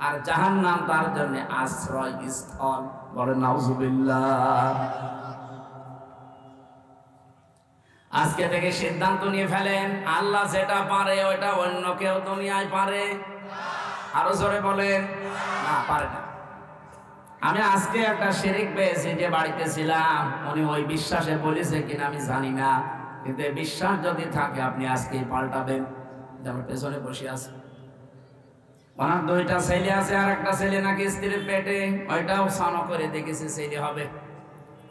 আর জাহান্নাম তার জন্য আশ্রয় স্থল। বলেন নাউজুবিল্লাহ। আজকে থেকে সিদ্ধান্ত নিয়ে ফেলেন, আল্লাহ যেটা পারে ওইটা অন্য কেউ দুনিয়ায় পারে? আরো জোরে বলেন, না পারে না। আমি আজকে একটা শিরিক পেয়েছি, যে বাড়িতে ছিলাম, উনি ওই বিশ্বাসে বলেছে কিনা আমি জানি না, কিন্তু বিশ্বাস যদি থাকে আপনি আজকে পাল্টাবেন। আমার পেছনে বসে আছে, ওনার 2টা ছেলে আছে, আর একটা ছেলে নাকি স্ত্রীর পেটে, ওইটাও সানো করে দেখেছে ছেলে হবে।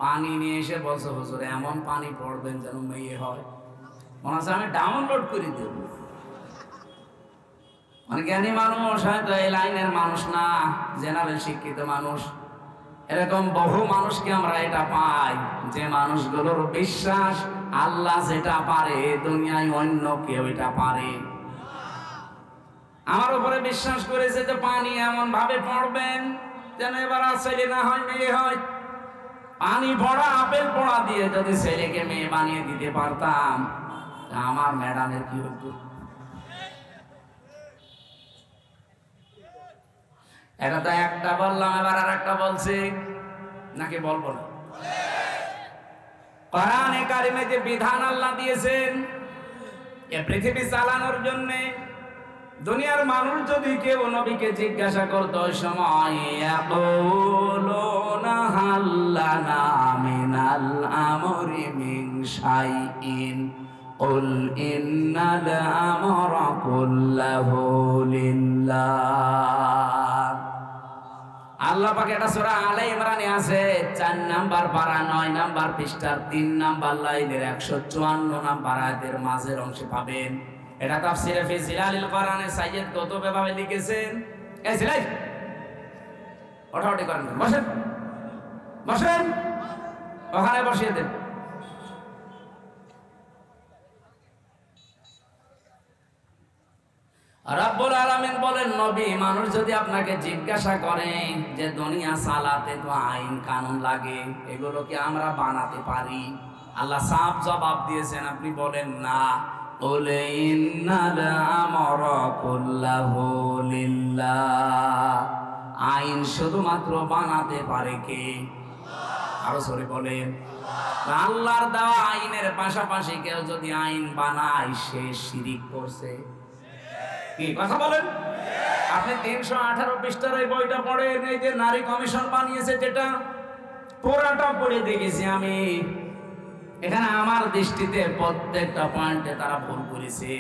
পানি নিয়ে এসে বলছে, হুজুর এমন পানি পড়বেন যেন মেয়ে হয়। মনে হচ্ছে আমি ডাউনলোড করে দেব। মানে জ্ঞানী মানুষ, হয়তো এই লাইনের মানুষ না, জেনারেল শিক্ষিত মানুষ, এরকম বহু মানুষকে আমরা এটা পাই, যে মানুষগুলোর বিশ্বাস আল্লাহ যেটা পারে দুনিয়ায় অন্য কেউ এটা পারে। আমার উপরে বিশ্বাস করেছে যে পানি এমন ভাবে পড়বেন যেন এবার আর ছেলে না হয় মেয়ে হয়। পানি পড়া, আপেল পড়া দিয়ে যদি ছেলেকে মেয়ে বানিয়ে দিতে পারতাম, আমার ম্যাডামের কি হতো? এটা তো একটা বললাম, এবার আর একটা বলছি, নাকি বলবো না? কোরআনে কারিমে যে বিধান আল্লাহ দিয়েছেন এ পৃথিবী চালানোর জন্য, দুনিয়ার মানুষ যদি কেউ নবীকে জিজ্ঞাসা করতো ওই সময়, ইয়াকুলুনা হাল্লানা মিনাল আমরি মিন শাইইন কুল ইন্নাল আমরা কুল্লাহু লিল্লাহ। আল্লাহ পাক এটা সূরা আলে ইমরানে আছে, 4 নাম্বার পারা 9 নাম্বার পৃষ্ঠার 3 নাম্বার লাইনের 154 নাম্বার আয়াতের মাঝের অংশে পাবেন। এটা তাফসীরে ফি জিলালিল কোরআনে সাইয়্যিদ কুতুব এভাবে লিখেছেন। এই জিলাই ওঠাউঠি করেন, বসেন বসেন, ওখানে বসিয়ে দেন। রাব্বুল আলামিন বলেন, নবী মানুষ যদি আপনাকে জিজ্ঞাসা করে যে দুনিয়া চালাতে তো আইন কানুন লাগে, এগুলো কি আমরা বানাতে পারি? আল্লাহ সাফ জবাব দিয়েছেন, আপনি বলেন না। ওলে ইন্নাল আমরা কুল্লাহু লিল্লাহ, আইন শুধুমাত্র বানাতে পারে কে? আরো সরে বলেন। আল্লাহর দেওয়া আইনের পাশাপাশি কেউ যদি আইন বানায় সে শিরিক করছে। কি কথা বলেন? আপনি 318 পৃষ্ঠার এই বইটা পড়েন, এই যে নারী কমিশন বানিয়েছে যেটা, পুরাটা পড়ে দেখেছি আমি। এখানে আমার দৃষ্টিতে প্রত্যেকটা পয়েন্টে তারা ভুল করেছে,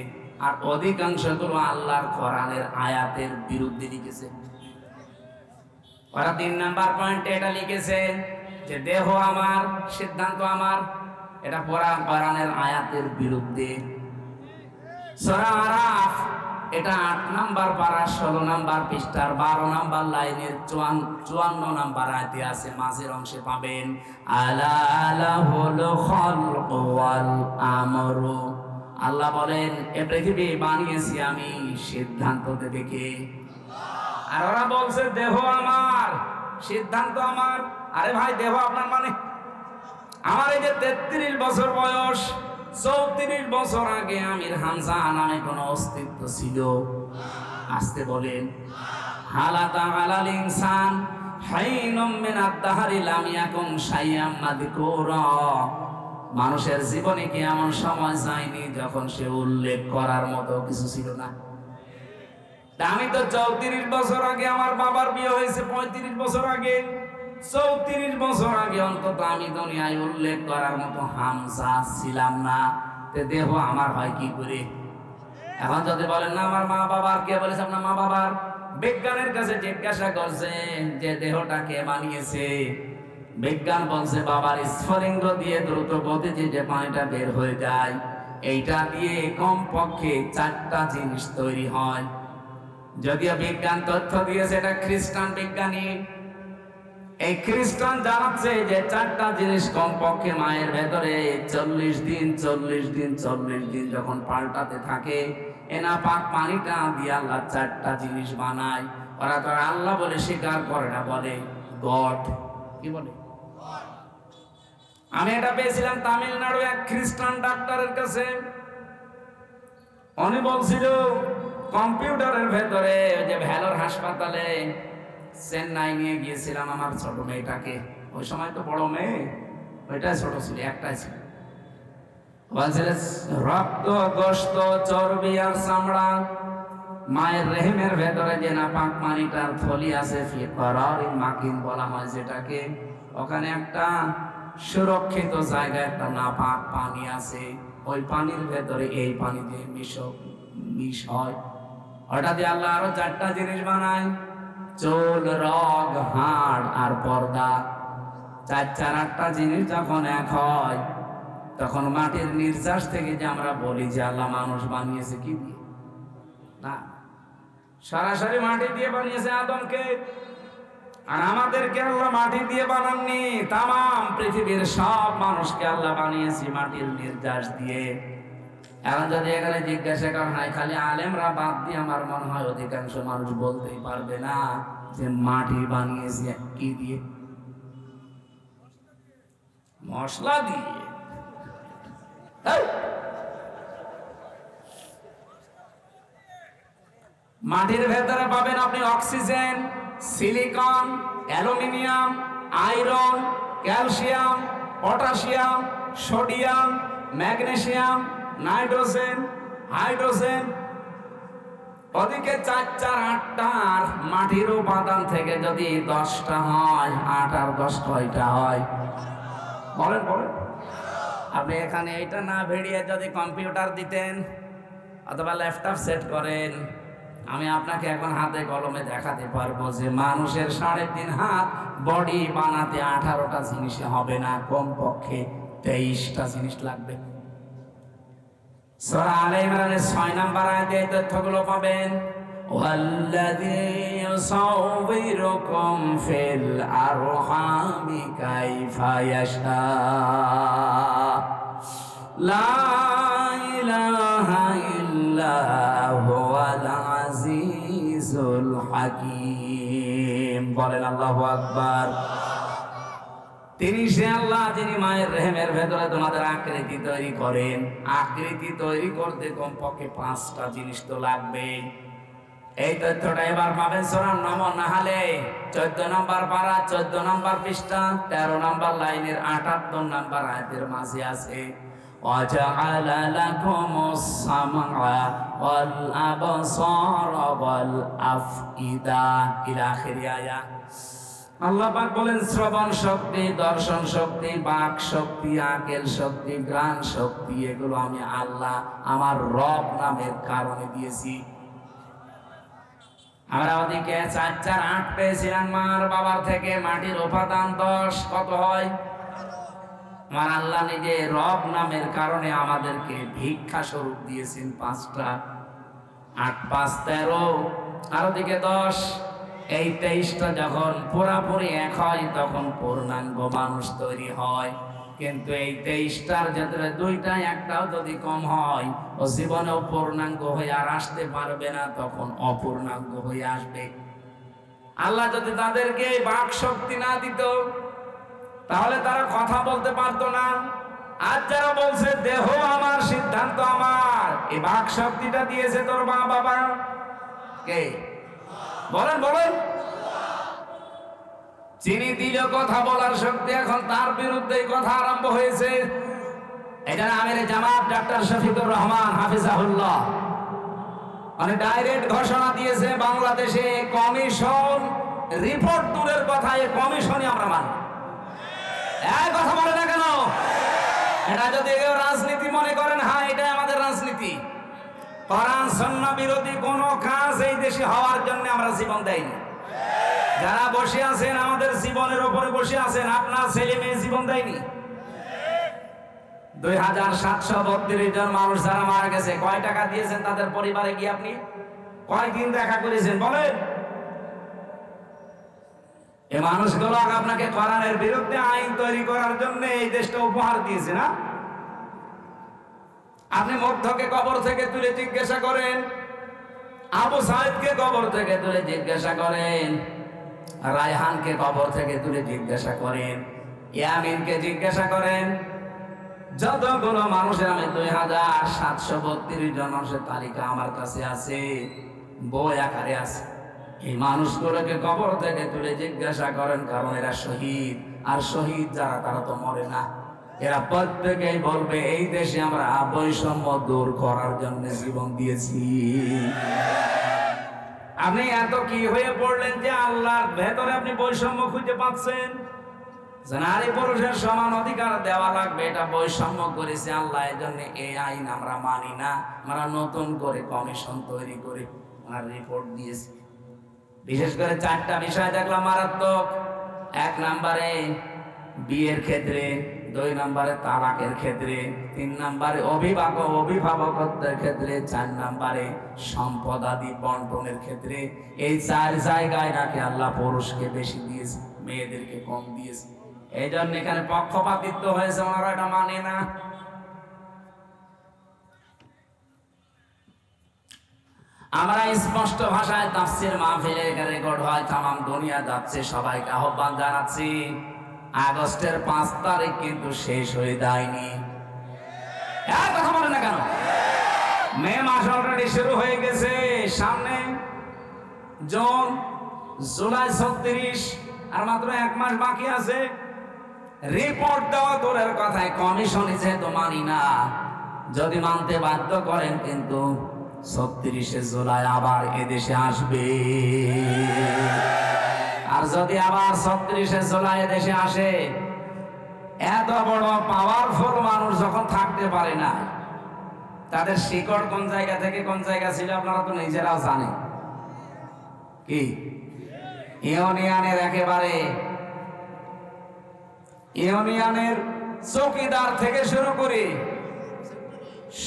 আর অধিকাংশগুলো আল্লাহর কোরআনের আয়াতের বিরুদ্ধে লিখেছে। ওরা 3 নাম্বার পয়েন্টে এটা লিখেছে যে দেহ আমার, সিদ্ধান্ত আমার। এটা কোরআনের আয়াতের বিরুদ্ধে। সূরা আরাফ এটা 8 নাম্বার পারা 16 নাম্বার পৃষ্ঠার 12 নাম্বার লাইনের 54 নাম্বার আয়াতে আছে, মাঝের অংশে পাবেন আলা লাহুল খালকু ওয়াল আমরু। আল্লাহ বলেন এ পৃথিবী বানিয়েছি আমি, সিদ্ধান্ত দেবে কে? আর ওরা বলছে দেহ আমার, সিদ্ধান্ত আমার। আরে ভাই, দেহ আপনার মানে? আমার এই যে 33 বছর বয়স, 34 বছর আগে আমির হামজা নামে কোন অস্তিত্ব ছিল? আসতে বলেন। হালাতা আলাল ইনসান হাইনুম মিনাদ দাহরি লাম ইয়াকুন শাইআম মাযকুরা। মানুষের জীবনে কি এমন সময় যায়নি যখন সে উল্লেখ করার মতো কিছু ছিল না? আমি তো 34 বছর আগে আমার বাবার বিয়ে হয়েছে, 35 বছর আগে, 34 বছর আগে অন্তত আমি দুনিয়ায় উল্লেখ করার মতো হামজা ছিলাম না। দেহ আমার হয় কি করে? এখন যদি বলেন না আমার মা বাবার, কে বলেছে আপনার মা বাবার? বিজ্ঞানের কাছে জিজ্ঞাসা করছেন যে দেহটা কে বানিয়েছে? বিজ্ঞান বলছে বাবার স্ফলিঙ্গ দিয়ে দ্রুত গতিতে যে পানিটা বের হয়ে যায়, এইটা দিয়ে কমপক্ষে 4টা জিনিস তৈরি হয়। যদিও বিজ্ঞান তথ্য দিয়েছে, এটা খ্রিস্টান বিজ্ঞানী। এই খ্রিস্টান জানাচ্ছে যে 4টা জিনিস কমপক্ষে মায়ের ভেতরে 40 দিন যখন পাল্টাতে থাকে, এনা পাক পানিটা দিয়ে আল্লাহ 4টা জিনিস বানায়। ওরা তো আল্লাহ বলে স্বীকার করে না, বলে গড। কি বলে? আমি এটা পেয়েছিলাম তামিলনাড়ু এক খ্রিস্টান ডাক্তারের কাছে। উনি বলছিল কম্পিউটারের ভেতরে যে ভেলোর হাসপাতালে চেন্নাই নিয়ে গিয়েছিলাম আমার ছোট মেয়েটাকে। ওই সময় তো বড় মেয়ে, ওইটাই ছোট ছিল, একটাই ছিল। বলছিল রক্ত, গোশত, চর্বি আর চামড়া, মায়ের রেহেমের ভেতরে যে নাপাক পানিটার থলি আছে, ফিকরারিন মাকিন বলা হয় যেটাকে, ওখানে একটা সুরক্ষিত জায়গায় একটা নাপাক পানি আছে। ওই পানির ভেতরে এই পানি দিয়ে মিশ হয়। ওটা দিয়ে আল্লাহ আরো 4টা জিনিস বানায়, চুল, রগ, হাড় আর পর্দা। 8টা জিনিস যখন এক হয়, তখন মাটির নির্যাস থেকে যে আমরা বলি যে আল্লাহ মানুষ বানিয়েছে কি দিয়ে? না, সরাসরি মাটি দিয়ে বানিয়েছে আদমকে। আর আমাদেরকে আল্লাহ মাটি দিয়ে বানাননি, তামাম পৃথিবীর সব মানুষকে আল্লাহ বানিয়েছে মাটির নির্যাস দিয়ে। এখন যদি এখানে জিজ্ঞাসা করা হয় খালি আলেমরা বাদ দিয়ে, আমার মনে হয় অধিকাংশ মানুষ বলতেই পারবে না যে মাটি বানিয়েছে কি দিয়ে? মশলা দিয়ে। মাটির ভেতরে পাবেন আপনি oxygen, silicon, aluminium, iron, calcium, potassium, sodium, magnesium, nitrogen, hydrogen. ওদিকে 4 আর 8টার মাটির উপাদান থেকে যদি 10টা হয়, 8 আর 10 কয়টা হয়? বলেন বলেন। আপনি এখানে এটা না ভেড়িয়ে যদি কম্পিউটার দিতেন অথবা ল্যাপটপ সেট করেন, আমি আপনাকে এখন হাতে কলমে দেখাতে পারবো যে মানুষের 3.5 হাত বডি বানাতে 18টা জিনিসে হবে না, কমপক্ষে 23টা জিনিস লাগবে। সূরা আলে ইমরানের 6 নাম্বার আয়াতে এই তথ্যগুলো পাবেন। ওয়াল্লাযী ইউসাউবিরুকুম ফিল আরহামি কাইফা ইয়াশা লা ইলাহা ইল্লা হুয়াল আজিজুল হাকীম। বলেন আল্লাহু আকবার। তিনি সে আল্লাহ যিনি মায়ের রেহেমের ভেতরে তোমাদের আকৃতি তৈরি করেন। আকৃতি তৈরি করতে কমপক্ষে 5টা জিনিস তো লাগবে। এই তথ্যটা এবার পাবেন সূরা নাহলে 14 নম্বর পারা 14 নম্বর পৃষ্ঠা 13 নম্বর লাইনের 78 নম্বর আয়াতের মাঝে আছে وَجَعَلَ لَكُمُ السَّمْعَ وَالْأَبْصَارَ وَالْأَفْئِدَةَ ইলা আখিরি আয়া। আল্লাহ পাক বলেন শ্রবণ শক্তি, দর্শন শক্তি, বাক শক্তি, আকেল শক্তি, ঘ্রাণ শক্তি এগুলো আমি আল্লাহ আমার রব নামের কারণে দিয়েছি। আমরা ওদিকে 4 4 8 পেয়েছিলাম মার বাবার থেকে, মাটির উপাদান 10, কত হয়? আমার আল্লাহ নিজে রব নামের কারণে আমাদেরকে ভিক্ষা স্বরূপ দিয়েছেন 5টা। 8 5 13, আর ওদিকে 10, এই 23টা যখন পুরাপুরি এক হয় তখন পূর্ণাঙ্গ মানুষ তৈরি হয়। কিন্তু এই 23টার ভেতরে 2টা একটাও যদি কম হয় ও জীবনেও পূর্ণাঙ্গ হয়ে আর আসতে পারবে না, তখন অপূর্ণাঙ্গ হয়ে আসবে। আল্লাহ যদি তাদেরকে বাক শক্তি না দিত তাহলে তারা কথা বলতে পারতো না। আজ যারা বলছে দেহ আমার, সিদ্ধান্ত আমার, এই বাক শক্তিটা দিয়েছে তোর মা বাবা কে? বলেন বলেন। চিনি দিল কথা বলার শক্তি, এখন তার বিরুদ্ধে কথা আরম্ভ হয়েছে। এখানে আমির জামাত ডাক্তার শফিকুর রহমান হাফিজাহুল্লাহ মানে ডাইরেক্ট ঘোষণা দিয়েছে বাংলাদেশে কমিশন রিপোর্ট দূরের কথা, এই কমিশনই আমরা মানি। এই কথা বলে না কেন? এটা যদি কেউ রাজনীতি মনে করেন, হ্যাঁ এটাই আমাদের রাজনীতি। কোরআন সুন্নাহ বিরোধী কোনো কাজ এই দেশে হওয়ার জন্য আমরা জীবন দেইনি। যারা বসে আছেন আমাদের জীবনের উপরে বসে আছেন, আপনার ছেলে মেয়ে জীবন দেয়নি। 2732 জন মানুষ যারা মারা গেছে, কয় টাকা দিয়েছেন তাদের পরিবারে গিয়ে? আপনি কয়দিন দেখা করেছেন বলেন? এই মানুষগুলো আপনাকে কোরআনের বিরুদ্ধে আইন তৈরি করার জন্য এই দেশটা উপহার দিয়েছে না? আপনি মধ্যকে কবর থেকে তুলে জিজ্ঞাসা করেন, আবু সাইদকে কবর থেকে তুলে জিজ্ঞাসা করেন, রায়হানকে কবর থেকে তুলে জিজ্ঞাসা করেন, ইয়ামিনকে জিজ্ঞাসা করেন, যতগুলো মানুষের আমি 2732 জন মানুষের তালিকা আমার কাছে আছে, বই আকারে আছে। এই মানুষগুলোকে কবর থেকে তুলে জিজ্ঞাসা করেন, কারণ এরা শহীদ। আর শহীদ যারা তারা তো মরে না। এরা প্রত্যেকেই বলবে এই দেশে আমরা বৈষম্য দূর করার জন্য জীবন দিয়েছি। আপনি এত কি হয়ে পড়লেন যে আল্লাহর ভেতরে আপনি বৈষম্য খুঁজে পাচ্ছেন? নারী পুরুষের সমান অধিকার দেওয়া লাগবে, এটা বৈষম্য করেছে আল্লাহ। এই জন্য এই আইন আমরা মানি না। আমরা নতুন করে কমিশন তৈরি করে আর রিপোর্ট দিয়েছি। বিশেষ করে 4টা বিষয় দেখলাম মারাত্মক। 1 নম্বরে বিয়ের ক্ষেত্রে, 2 নম্বরে তালাকের ক্ষেত্রে, 3 নম্বরে অভিভাবকত্বের ক্ষেত্রে, 4 নম্বরে সম্পদ আদি বন্টনের ক্ষেত্রে। এই 4 জায়গায় নাকি আল্লাহ পুরুষকে বেশি দিয়েছে, মেয়েদেরকে কম দিয়েছে। এই জন্য এখানে পক্ষপাতিত্ব হয়েছে, ওনারা এটা মানে না। আমরা স্পষ্ট ভাষায় তাফসীর মাহফিলে রেকর্ড হয়, তামাম দুনিয়া যাচ্ছে। সবাইকে আহ্বান জানাচ্ছি, আগস্টের 5 তারিখ কিন্তু শেষ হয়ে যায়নি। কথা বলে না কেন? মে মাস অলরেডি শুরু হয়ে গেছে। সামনে জুন, জুলাই 36, আর মাত্র 1 মাস বাকি আছে। রিপোর্ট দেওয়া দূরের কথায় কমিশনে যেহেতু মানি না, যদি মানতে বাধ্য করেন কিন্তু 36শে জুলাই আবার এদেশে আসবে। আর যদি আবার 36শে জুলাই এদেশে আসে, এত বড় পাওয়ারফুল মানুষ যখন থাকতে পারে না, তাদের শিকড় কোন জায়গা থেকে কোন জায়গা ছিল আপনারা তো নিজেরাও জানেন। কি ইউনিয়নের একেবারে ইউনিয়নের চৌকিদার থেকে শুরু করে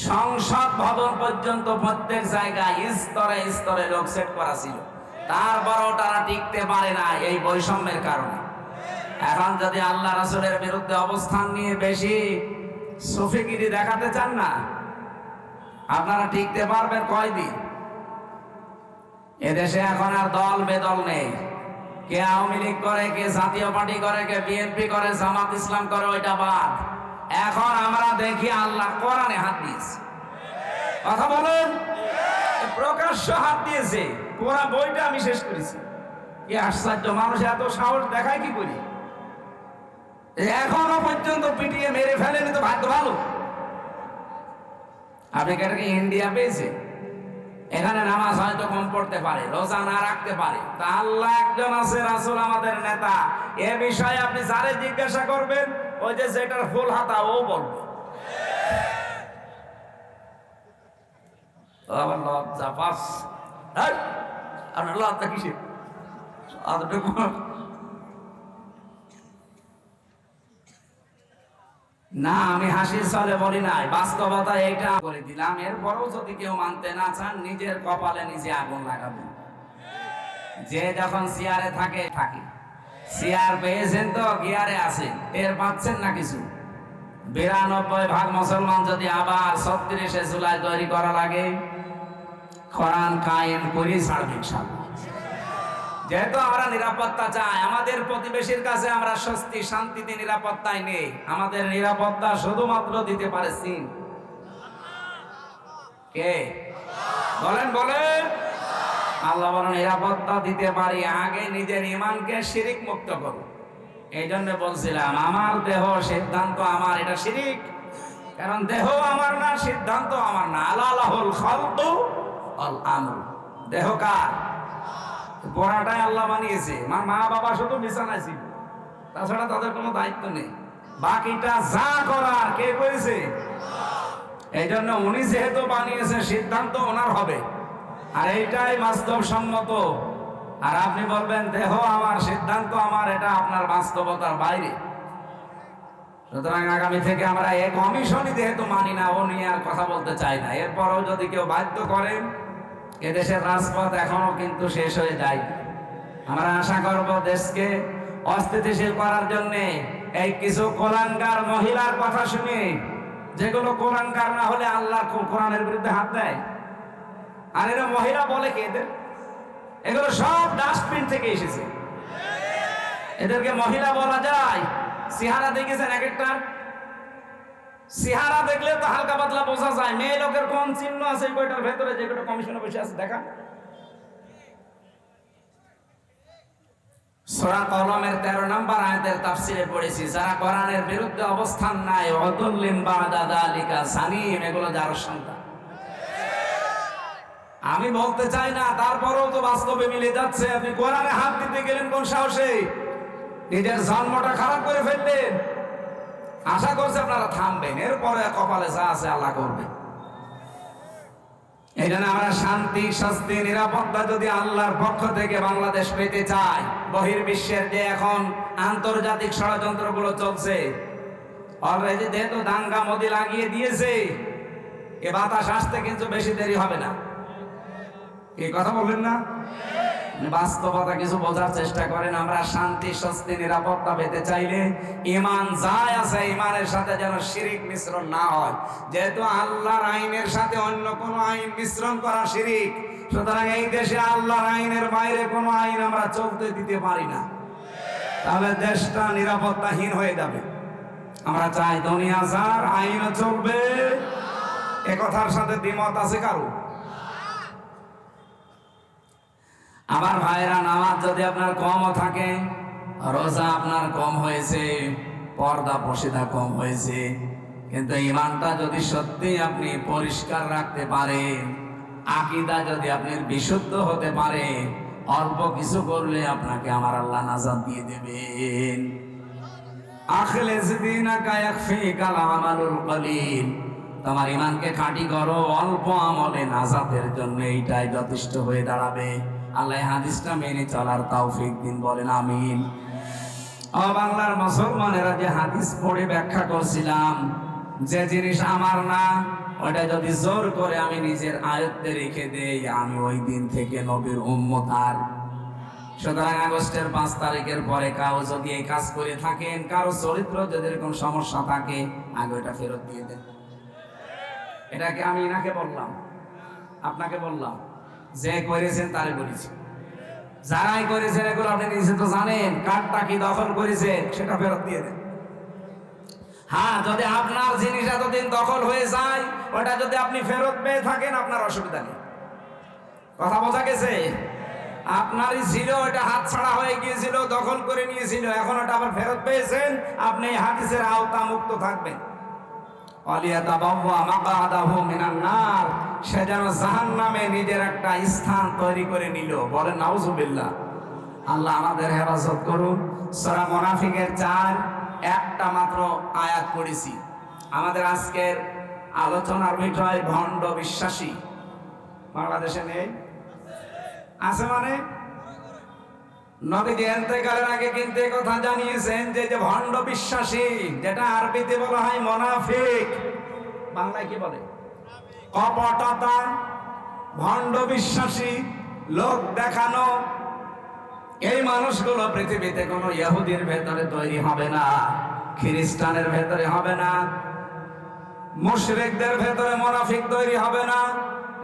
সংসদ ভবন পর্যন্ত প্রত্যেক জায়গায় স্তরে স্তরে লোক সেট করা ছিল। তারপরও তারা টিকতে পারে না এই বৈষম্যের কারণে। এখন যদি আল্লাহ রাসূলের বিরুদ্ধে অবস্থান নিয়ে বেশি সুফিগিরি দেখাতে চান না, আপনারা টিকতে পারবেন কয়দিন? এদেশে এখন আর দল বেদল নেই। কে আওয়ামী লীগ করে, কে জাতীয় পার্টি করে, কে বিএনপি করে, জামাত ইসলাম করে, ওইটা বাদ। এখন আমরা দেখি আল্লাহ কোরআনে হাত দিয়েছে। কথা বলেন, প্রকাশ্য হাত দিয়েছে, পুরা বইটা আমি শেষ করেছি। কি আশ্চর্য, মানুষ এত সাহস দেখায় কি করি? এখনো পর্যন্ত পিটিয়ে মেরে ফেলেনি তো ভাগ্য ভালো। আপনি এটাকে ইন্ডিয়া পেয়েছে, এখানে নামাজ হয়তো কম পড়তে পারে, রোজা না রাখতে পারে, তা আল্লাহ একজন আছে, রাসূল আমাদের নেতা। এ বিষয়ে আপনি যারে জিজ্ঞাসা করবেন, ওই যে যেটার ফুল হাতা ও বলবে। আবার লজ্জা পাস, আপনার লজ্জা কিসের? না, আমি হাসির ছলে বলি নাই, বাস্তবতা এইটা করে দিলাম। এরপরেও যদি কেউ মানতে না চান, নিজের কপালে নিজে আগুন লাগাবেন। যে যখন চেয়ারে থাকে থাকে, চেয়ার পেয়েছেন তো গিয়ারে আছেন, টের পাচ্ছেন না কিছু। 92% মুসলমান যদি আবার 36শে জুলাই তৈরি করা লাগে, কোরআন কায়েম করি ছাড়বে ইনশাআল্লাহ। যেহেতু আমরা নিরাপত্তা চাই, আমাদের প্রতিবেশীর কাছে আমরা স্বস্তি শান্তিতে নিরাপত্তায় নেই। আমাদের নিরাপত্তা শুধুমাত্র দিতে পারে চীন। কে বলেন? বলেন। আল্লাহ বলেন নিরাপত্তা দিতে পারি, আগে নিজের ঈমানকে শিরিক মুক্ত করো। এই জন্য বলছিলাম, আমার দেহ সিদ্ধান্ত আমার, এটা শিরিক। কারণ দেহ আমার না, সিদ্ধান্ত আমার না। আলাহুল খালকু ওয়াল আমর। দেহ কার? পড়াটাই আল্লাহ বানিয়েছে। মা বাবা শুধু বিছানায় ছিল, তাছাড়া তাদের কোনো দায়িত্ব নেই। বাকিটা যা করার কে করেছে? এই জন্য উনি যেহেতু বানিয়েছে, সিদ্ধান্ত ওনার হবে, আর এইটাই বাস্তবসম্মত। আর আপনি বলবেন দেহ আমার, সিদ্ধান্ত আমার, এটা আপনার বাস্তবতার বাইরে। সুতরাং আগামী থেকে আমরা এই কমিশনই যেহেতু মানি না, ও নিয়ে আর কথা বলতে চাই না। এরপরও যদি কেউ বাধ্য করেন, এদেশের রাজপথ এখনো কিন্তু শেষ হয়ে যায়। আমরা আশা করব দেশকে অস্থিতিশীল করার জন্য এই কিছু কোরআনকার মহিলার কথা শুনে, যেগুলো কোরআনকার না হলে আল্লাহর কোরআনের বিরুদ্ধে হাত দেয়। আর এরা মহিলা বলে কি এদের? এগুলো সব ডাস্টবিন থেকে এসেছে। এদেরকে মহিলা বলা যায়? চেহারা দেখেছেন এক একটা? চেহারা দেখলে তো হালকা পাতলা বোঝা যায় মেয়ে লোকের কোন চিহ্ন আছে বইটার ভেতরে, যে কটা কমিশনে বসে আছে দেখা। সূরা কলমের 13 নম্বর আয়াতের তাফসিরে পড়েছি, যারা কোরআনের বিরুদ্ধে অবস্থান নাই, ওয়াদুল্লিম বাদা যালিকা সানিম, এগুলো যার সন্তান। আমি বলতে চাই না, তারপরেও তো বাস্তবে মিলে যাচ্ছে। আপনি কোরআনে হাত দিতে গেলেন কোন সাহসে? নিজের জন্মটা খারাপ করে ফেললেন। আশা করছি আপনারা থামবেন, এরপরে কপালে যা আছে আল্লাহ করবে। এই জন্য আমরা শান্তি, স্বস্তি, নিরাপত্তা যদি আল্লাহর পক্ষ থেকে বাংলাদেশ পেতে চাই, বহির্বিশ্বের যে এখন আন্তর্জাতিক ষড়যন্ত্রগুলো চলছে, অলরেডি যেহেতু দাঙ্গা মোদি লাগিয়ে দিয়েছে, এ বাতাস আসতে কিন্তু বেশি দেরি হবে না। এই কথা বলবেন না? বাস্তবতা কিছু বোঝার চেষ্টা করেন। আমরা শান্তি, স্বস্তি, নিরাপত্তা পেতে চাইলে ঈমান যাই আছে, ঈমানের সাথে যেন শিরিক মিশ্রণ না হয়। যেহেতু আল্লাহর আইনের সাথে অন্য কোনো আইন মিশ্রণ করা শিরিক, সুতরাং এই দেশে আল্লাহর আইনের বাইরে কোনো আইন আমরা চলতে দিতে পারি না, তাহলে দেশটা নিরাপত্তাহীন হয়ে যাবে। আমরা চাই দুনিয়া যার, আইনও চলবে। এ কথার সাথে দ্বিমত আছে কারো? আমার ভাইরা, নামাজ যদি আপনার কমও থাকে, রোজা আপনার কম হয়েছে, পর্দা পশিদা কম হয়েছে, কিন্তু ঈমানটা যদি সত্যি আপনি পরিষ্কার রাখতে পারেন, আকীদা যদি আপনি বিশুদ্ধ হতে পারে, অল্প কিছু করলে আপনাকে আমার আল্লাহ নাজাত দিয়ে দেবেন। আখলিস দীনাকা ইয়াকফিকাল আমালুল কলিল। তোমার ঈমানকে খাঁটি করো, অল্প আমলে নাজাতের জন্য এইটাই যথেষ্ট হয়ে দাঁড়াবে। আল্লাহ হাদিসটা মেনে চলার তৌফিক দিন, বলেন আমিন। ও বাংলার মুসলমানেরা, যে হাদিস পড়ে ব্যাখ্যা করছিলাম, যে জিনিস আমার না, ওটা যদি জোর করে আমি নিজের আয়ত্তে রেখে দেই, আমি ওই দিন থেকে নবীর উম্মত। আর সুতরাং আগস্টের 5 তারিখের পরে কাউ যদি এই কাজ করে থাকেন, কারো চরিত্র যদি এরকম সমস্যা থাকে, আগে ওটা ফেরত দিয়ে দেন। এটাকে আমি ইনাকে বললাম, আপনাকে বললাম, যে করেছেন তারে বলেছি। যারাই করেছেন এগুলো আপনি নিজে তো জানেন, কারটা কি দখল করেছে সেটা ফেরত দিয়ে দেন। হ্যাঁ, যদি আপনার জিনিস এতদিন দখল হয়ে যায়, ওটা যদি আপনি ফেরত পেয়ে থাকেন, আপনার অসুবিধা নেই। কথা বোঝা গেছে? আপনারই ছিল, ওটা হাত ছাড়া হয়ে গিয়েছিল, দখল করে নিয়েছিল, এখন ওটা আবার ফেরত পেয়েছেন, আপনি এই হাদিসের আওতা মুক্ত থাকবেন। সে যেন জাহান্নামে নিজের একটা স্থান তৈরি করে নিল। বলেন নাউজুবিল্লাহ। আল্লাহ আমাদের হেফাজত করুন। সূরা মুনাফিকের 4 একটা মাত্র আয়াত পড়েছি। আমাদের আজকের আলোচনার বিষয় ভণ্ড বিশ্বাসী। বাংলাদেশে নেই? আছে মানে নবীজি ইন্তেকালের আগে কিন্তু এই কথা জানিয়েছেন যে ভণ্ড বিশ্বাসী, যেটা আরবিতে বলা হয় মুনাফিক, বাংলায় কি বলে? কপটতা, ভণ্ড বিশ্বাসী, লোক দেখানো। এই মানুষগুলো পৃথিবীতে কোনো ইহুদির ভেতরে তৈরি হবে না, খ্রিস্টানের ভেতরে হবে না, মুশরিকদের ভেতরে মুনাফিক তৈরি হবে না।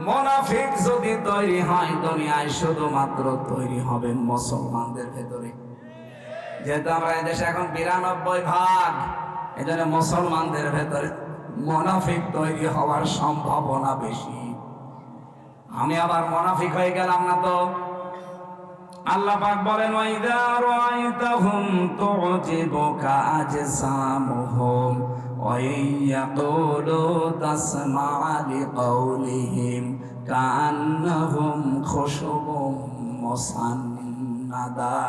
মুনাফিক যদি তৈরি হয় দুনিয়ায় শুধুমাত্র তৈরি হবে মুসলমানদের ভেতরে। যেহেতু আমরা এদেশে এখন 92%, এজন্য মুসলমানদের ভেতরে মুনাফিক তৈরি হওয়ার সম্ভাবনা বেশি। আমি আবার মুনাফিক হয়ে গেলাম না তো? আল্লাহ পাক বলেন ওয়াইদা রাআইতাহুম তু'জিবুকা আজসামুহুম ওয়া ইয়াকুলু তাসমা'ু লিকাউলিহিম কাআন্নাহুম খুশুবুম মুসান্নাদা।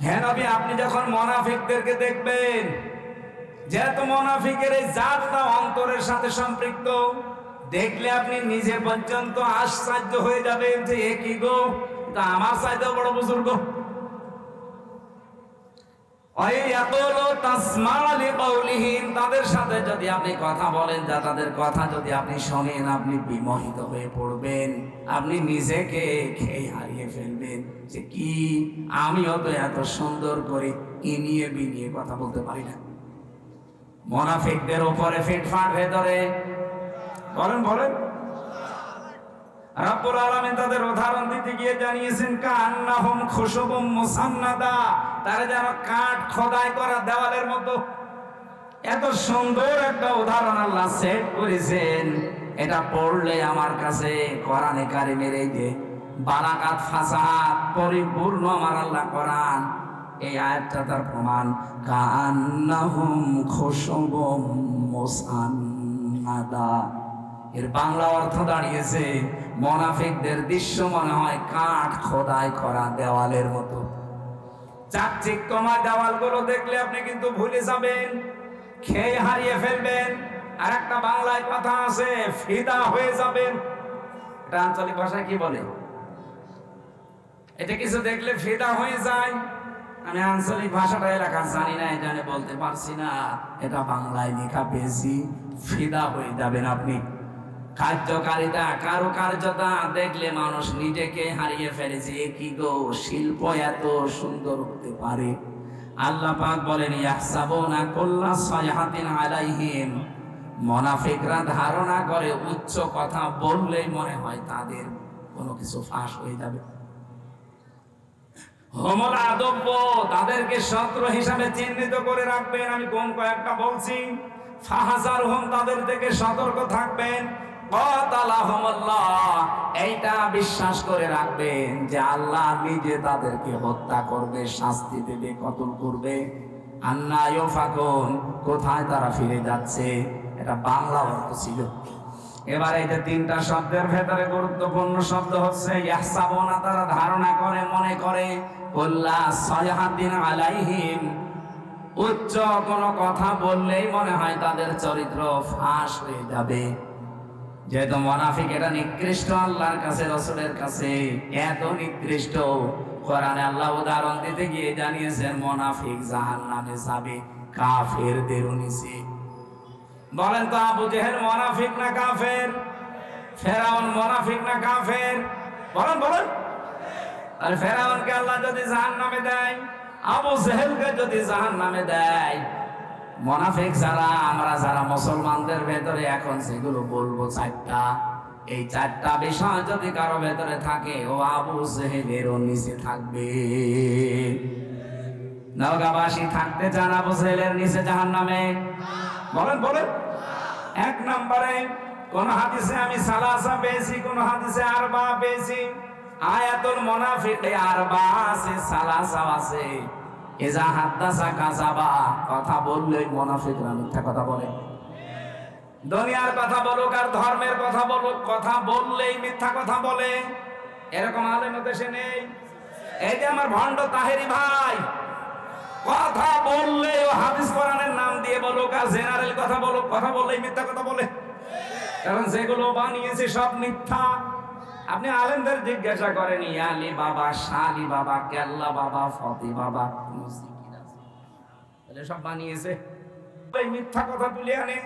হে নবী, আপনি যখন মুনাফিকদেরকে দেখবেন, যেহেতু মুনাফিকের এই জাতটা অন্তরের সাথে সম্পৃক্ত, দেখলে আপনি নিজে পর্যন্ত আশ্চর্য হয়ে যাবেন যে এ কি গো, তা আমার চাইতে বড় বুজুর্গ। তাদের সাথে যদি আপনি কথা বলেন, যা তাদের কথা যদি আপনি শোনেন, আপনি বিমোহিত হয়ে পড়বেন, আপনি নিজেকে খেয়ে হারিয়ে ফেলবেন যে কি আমিও তো এত সুন্দর করে ইনিয়ে বিনিয়ে কথা বলতে পারি না। মুনাফিকদের উপরে ফিটফাট ভেতরে বলেন বলেন রব্বুল আলামিন তাদের উদাহরণ দিতে গিয়ে জানিয়েছেন কান্নাহুম খুশুবুম মুসান্নাদা, তারা যেন কাঠ খোদাই করা দেওয়ালের মতো। এত সুন্দর একটা উদাহরণ আল্লাহ সেট করেছেন, এটা পড়লে আমার কাছে কোরআনে কারিমের এই যে বারাকাত ফাসাহাত পরিপূর্ণ আমার আল্লাহ কোরআন, এই আয়াতটা তার প্রমাণ। কান্নাহুম খুশুবুম মুসান্নাদা, এর বাংলা অর্থ দাঁড়িয়েছে মুনাফিকদের দৃশ্য মনে হয় কাঠ খোদাই করা দেওয়ালের মতো। চাকচিক্যময় দেওয়ালগুলো দেখলে আপনি কিন্তু ভুলে যাবেন, খেয়ে হারিয়ে ফেলবেন। আর একটা বাংলায় কথা আছে, ফিদা হয়ে যাবেন। এটা আঞ্চলিক ভাষায় কি বলে? এটা কিছু দেখলে ফিদা হয়ে যায়। আমি আঞ্চলিক ভাষাটা এলাকার জানি না, এটা বলতে পারছি না। এটা বাংলায় লেখা পেয়েছি, ফিদা হয়ে যাবেন আপনি। কার্যকারিতা, কারুকার্যতা দেখলে মানুষ নিজেকে হারিয়ে ফেলেছে। কি গো, শিল্প এত সুন্দর হতে পারে? আল্লাহ পাক বলেন ইয়াহসাবুনা কুল্লা সাইহাতিন আলাইহিম, মুনাফিকরা ধারণা করে উচ্চ কথা বললেই মনে হয় তাদের কোনো কিছু ফাঁস হয়ে যাবে। হুমুল আদব্য, তাদেরকে শত্রু হিসাবে চিহ্নিত করে রাখবেন। আমি কোন কয়েকটা বলছি। ফাহাজারহুম, তাদের থেকে সতর্ক থাকবেন। কাতালাহুমুল্লাহ, এইটা বিশ্বাস করে রাখবেন যে আল্লাহ নিজে তাদেরকে হত্যা করবে, শাস্তি দেবে, কতল করবে। আন্না ইউফাকুন, কোথায় তারা ফিরে যাচ্ছে, এটা বাংলা অর্থ ছিল। এবার এই যে তিনটা শব্দের ভেতরে গুরুত্বপূর্ণ শব্দ হচ্ছে ইয়াহসাবুনা, তারা ধারণা করে, মনে করে। কুল্লা সাইহাতিন আলাইহিম, উচ্চ কোনো কথা বললেই মনে হয় তাদের চরিত্র ফাঁস হয়ে যাবে। যেহেতু মুনাফিক এটা নিকৃষ্ট আল্লাহর কাছে, রাসূলের কাছে এত নিকৃষ্ট, কোরআনে আল্লাহ উদাহরণ দিতে গিয়ে জানিয়েছেন মুনাফিক জাহান্নামে যাবে কাফেরদের নিচে। বলেন তো, আবু জেহেল মুনাফিক না কাফের? ফেরাউন মুনাফিক না কাফের? বলেন বলেন। আর ফেরাউনকে আল্লাহ যদি জাহান্নামে দেয়, আবু জেহেলকে যদি জাহান্নামে দেয়, মুনাফিক যারা আমরা, যারা মুসলমানদের ভেতরে এখন সেগুলো বলবো চারটা, এই চারটা বিষয় যদি কারো ভেতরে থাকে, ও আবু জেহেলেরও নিচে থাকবে। নওগাঁবাসী থাকতে চান আবু জেহেলের নিচে জাহান্নামে? বলেন বলেন। এক নম্বরে কোন হাদিসে আমি সালাসা পেয়েছি, কোন হাদিসে আরবা পেয়েছি। আয়াতুল মুনাফিক আরবা আছে, সালাসা আছে। ইজা হাদাসা কাযাবা, কথা বললেই মুনাফিকরা মিথ্যা কথা বলে। দুনিয়ার কথা বলুক আর ধর্মের কথা বলুক, কথা বললেই মিথ্যা কথা বলে। এরকম আলেম দেশে নেই। এই যে আমার ভণ্ড তাহেরি ভাই, কথা বললে ও হাদিস কোরআনের নাম দিয়ে বলুক আর জেনারেল কথা বলুক, কথা বললেই মিথ্যা কথা বলে। কারণ যেগুলো বানিয়েছে সব মিথ্যা। আপনি আলেমদের জিজ্ঞাসা করেন, ইয়ালি বাবা, শালি বাবা, কেল্লা বাবা, ফতি বাবা, সব বানিয়েছে। মিথ্যা কথা তুলে আনে,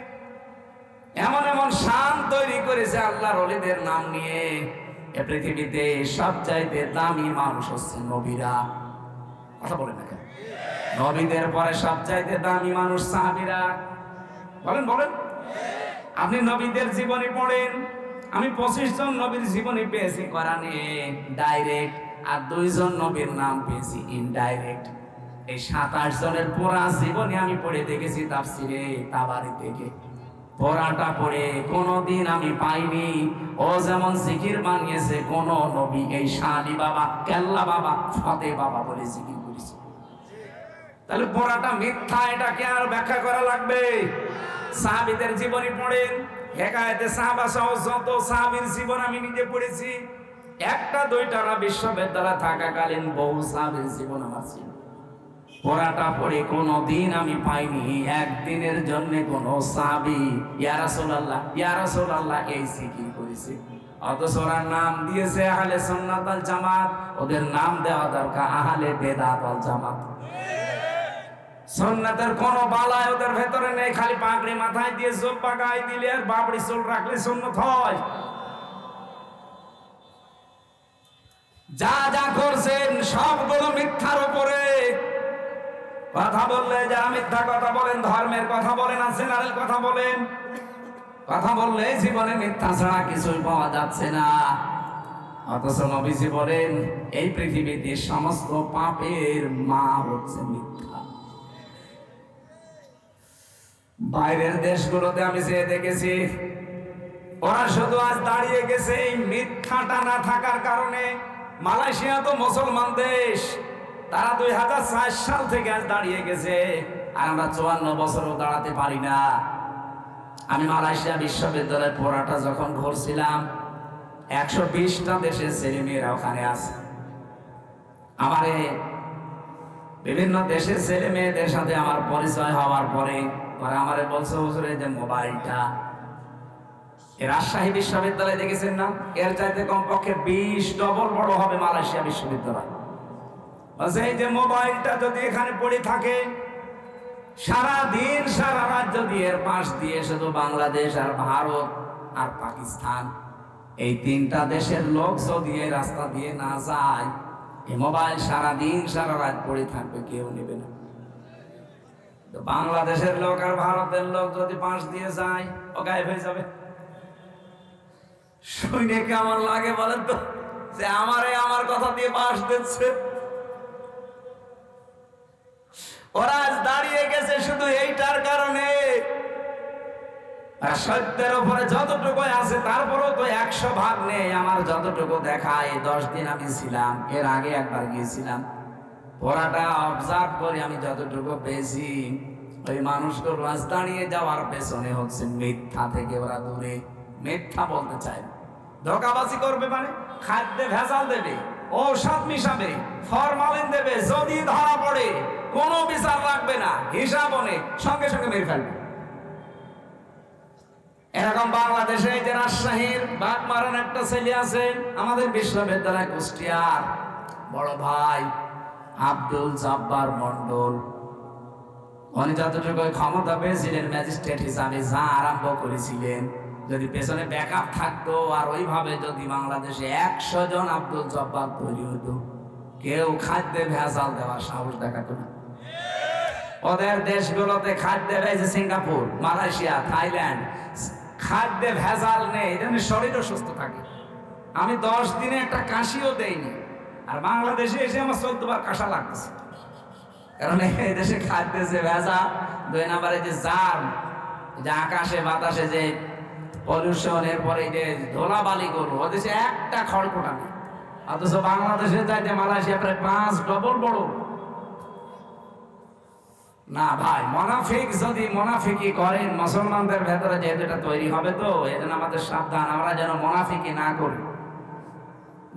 এমন এমন শান তৈরি করেছে আল্লাহর ওলিদের নাম নিয়ে। এ পৃথিবীতে সবচাইতে দামি মানুষ হচ্ছে নবীরা। কথা বলে না কেন? নবীদের পরে সবচাইতে দামি মানুষ সাহাবীরা। বলেন বলেন। আপনি নবীদের জীবনী পড়েন। আমি 25 জন নবীর জীবনী পেয়েছি কোরআনে ডাইরেক্ট, আর 2 জন নবীর নাম পেয়েছি ইনডাইরেক্ট। এই 27 জনের পুরা জীবনী আমি পড়ে দেখেছি তাফসিরে তাবারি থেকে। পড়াটা পড়ে কোনদিন আমি পাইনি ও যেমন জিকির বানিয়েছে কোন নবী এই শালি বাবা, কেল্লা বাবা, ফতে বাবা বলে জিকির করেছে। তাহলে পড়াটা মিথ্যা, এটাকে আর ব্যাখ্যা করা লাগবে? সাহাবীদের জীবনী পড়েন, হেকায়েতে সাহাবা সহ যত সাহাবীর জীবন আমি নিজে পড়েছি। একটা দুইটা না, বিশ্ববিদ্যালয়ে থাকাকালীন বহু সাহাবীর জীবন আমার ছিল। পড়াটা পড়ে কোনদিন আমি পাইনি একদিনের জন্য কোন সাহাবী ইয়া রাসূলুল্লাহ, ইয়া রাসূলুল্লাহ এই জিকির করেছে। অথচ ওরা নাম দিয়েছে আহলে সুন্নাত ওয়াল জামাত। ওদের নাম দেওয়া দরকার আহলে বেদাত ওয়াল জামাত। সুন্নাতের কোন বালাই ওদের ভেতরে নেই। খালি পাগড়ি মাথায় দিয়ে জুব্বা গায়ে দিলে আর বাবড়ি চুল রাখলে সুন্নাত হয়? যা যা করছেন সবগুলো মিথ্যার উপরে। কথা বললে যারা মিথ্যা কথা বলেন, ধর্মের কথা বলেন আর জেনারেল কথা বলেন, কথা বললে জীবনে মিথ্যা ছাড়া কিছুই পাওয়া যাচ্ছে না। অথচ নবীজি বলেন এই পৃথিবীতে সমস্ত পাপের মা হচ্ছে মিথ্যা। বাইরের দেশগুলোতে আমি যে দেখেছি, ওরা শুধু আজ দাঁড়িয়ে গেছে এই মিথ্যাটা না থাকার কারণে। মালয়েশিয়া তো মুসলমান দেশ, তারা 2004 সাল থেকে আজ দাঁড়িয়ে গেছে, আর আমরা 54 বছরও দাঁড়াতে পারি না। আমি মালয়েশিয়া বিশ্ববিদ্যালয়ে পড়াটা যখন ঘুরছিলাম, 120টা দেশের ছেলে মেয়েরা ওখানে আছে। আমার বিভিন্ন দেশের ছেলে মেয়েদের সাথে আমার পরিচয় হওয়ার পরে ওরা আমারে বলছে, হুজুর এই যে মোবাইলটা, রাজশাহী বিশ্ববিদ্যালয় দেখেছেন না, এর চাইতে কমপক্ষে 20 ডবল বড় হবে মালয়েশিয়া বিশ্ববিদ্যালয়। এই যে মোবাইলটা যদি এখানে পড়ে থাকে, সারা দিন সারা রাত যদি এর পাশ দিয়ে শুধু বাংলাদেশ আর ভারত আর পাকিস্তান এই 3টা দেশের লোক যদি এই রাস্তা দিয়ে না যায়, এই মোবাইল সারা দিন সারা রাত পড়ে থাকবে, কেউ নেবে না। তো বাংলাদেশের লোক আর ভারতের লোক যদি পাশ দিয়ে যায়, ও গায়েব হয়ে যাবে। শুনে কেমন লাগে বলেন তো, যে আমার কথা দিয়ে পাশ দিচ্ছে। ওরা আজ দাঁড়িয়ে গেছে শুধু এইটার কারণে। সত্যের উপরে যতটুকু আছে তারপরেও তো 100 ভাগ নেই। আমার যতটুকু দেখায় 10 দিন আমি ছিলাম, এর আগে একবার গিয়েছিলাম, পড়াটা অবজার্ভ করে আমি যতটুকু পেয়েছি, ওই মানুষগুলো আজ দাঁড়িয়ে যাওয়ার পেছনে হচ্ছে মিথ্যা থেকে ওরা দূরে। মিথ্যা বলতে চায়, ধোঁকাবাজি করবে, মানে খাদ্যে ভেজাল দেবে, ঔষধ মিশাবে, ফরমালিন দেবে, যদি ধরা পড়ে কোনো বিচার রাখবে না, হিসাব অনেক সঙ্গে সঙ্গে মেরে ফেলবে। এরকম বাংলাদেশে এই যে রাজশাহীর বাগমারান একটা ছেলে আছে, আমাদের বিশ্ববিদ্যালয় কুষ্টিয়ার বড় ভাই আব্দুল জব্বার মন্ডল। উনি যতটুকু ক্ষমতা পেয়েছিলেন ম্যাজিস্ট্রেট হিসাবে, যা আরম্ভ করেছিলেন, যদি পেছনে ব্যাকআপ থাকতো আর ওইভাবে যদি বাংলাদেশে 100 জন আব্দুল জব্বার তৈরি হতো, কেউ খাদ্যে ভেজাল দেওয়ার সাহস দেখাতো না। ওদের দেশগুলোতে খাদ্যে ভেজে, সিঙ্গাপুর, মালয়েশিয়া, থাইল্যান্ড, খাদ্যে ভেজাল নেই, এই জন্য শরীরও সুস্থ থাকে। আমি 10 দিনে একটা কাশিও দেইনি, আর বাংলাদেশে এসে আমার 14 বার কাশা লাগতেছে। কারণ এই দেশে খাদ্যে যে ভেজাল, 2 নম্বরে যে জার্ম, যে আকাশে বাতাসে যে পলিউশন, এরপরে এই যে ধুলাবালি করবো, ওদেশে একটা খড়কুটা নেই। অথচ বাংলাদেশে যাইতে মালয়েশিয়া প্রায় 5 ডবল বড়। না ভাই, মোনাফিক যদি মোনাফিকি করেন মুসলমানদের ভেতরে, যেহেতু এটা তৈরি হবে, তো এই জন্য আমাদের সাবধান, আমরা যেন মোনাফিকি না করি।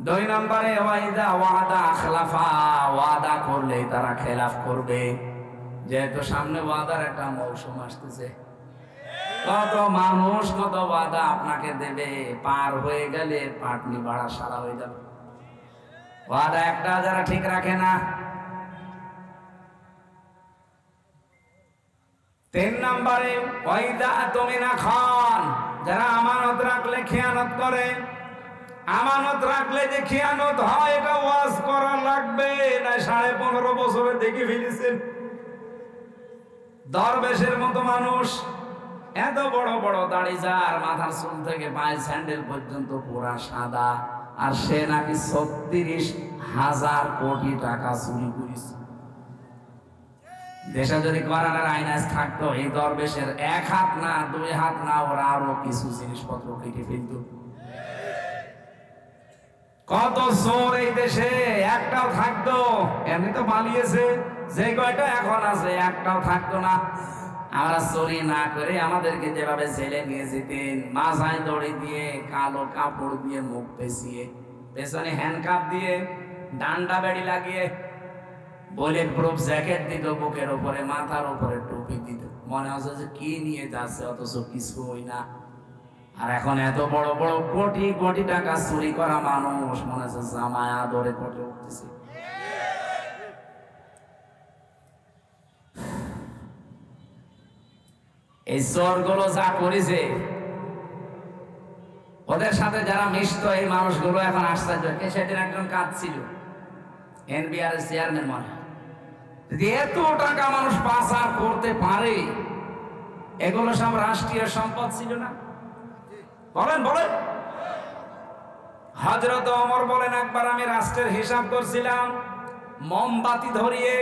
2 নম্বরে ওয়াইদা ওয়াদা আখলাফা, ওয়াদা করলেই তারা খেলাফ করবে। যেহেতু সামনে ওয়াদার একটা মৌসুম আসতেছে, কত মানুষ কত ওয়াদা আপনাকে দেবে, পার হয়ে গেলে পাটনি বাড়া সারা হয়ে যাবে। ওয়াদা একটা যারা ঠিক রাখে না। 3 নম্বরে ওয়াইদা তুমিনা খান, যারা আমানত রাখলে খেয়ানত করে। আমানত রাখলে যে খেয়ানত হয় এটা ওয়াজ করা লাগবে না। 15.5 বছরে দেখে ফেলেছেন দরবেশের মতো মানুষ, এত বড় বড় দাড়ি, যার মাথার চুল থেকে পায়ের স্যান্ডেল পর্যন্ত পুরা সাদা, আর সে নাকি 36,000 কোটি টাকা চুরি করেছে। দেশে যদি কোরআনের আইন থাকতো, এই দরবেশের 1 হাত না 2 হাত না, ওরা আরো কিছু জিনিসপত্র কেটে ফেলত। কত চোর এই দেশে, একটাও থাকতো, এমনি তো পালিয়েছে, যে কয়টা এখন আছে একটাও থাকতো না। আমরা চুরি না করে আমাদেরকে যেভাবে জেলে নিয়ে যেতেন, মাথায় দড়ি দিয়ে, কালো কাপড় দিয়ে, মুখ পেঁচিয়ে, পেছনে হ্যান্ডকাপ দিয়ে, ডান্ডা বেড়ি লাগিয়ে, বুলেট প্রুফ জ্যাকেট দিত বুকের উপরে, মাথার উপরে টুপি দিত, মনে হচ্ছে যে কি নিয়ে যাচ্ছে, অথচ কিছুই না। আর এখন এত বড় বড় কোটি কোটি টাকা চুরি করা মানুষ মনে হচ্ছে জামায় আদরে কোটে উঠতেছে। এই চোরগুলো যা করেছে, ওদের সাথে যারা মিশত, এই মানুষগুলো এখন আশ্চর্য। সেদিন একজন কাঁদছিল, এনবিআর এর চেয়ারম্যান, মনে এত টাকা মানুষ পাচার করতে পারে, এগুলো সব রাষ্ট্রীয় সম্পদ ছিল না? বলেন বলেন। হযরত ওমর বলেন, একবার আমি রাষ্ট্রের হিসাব করছিলাম, মোমবাতি ধরিয়ে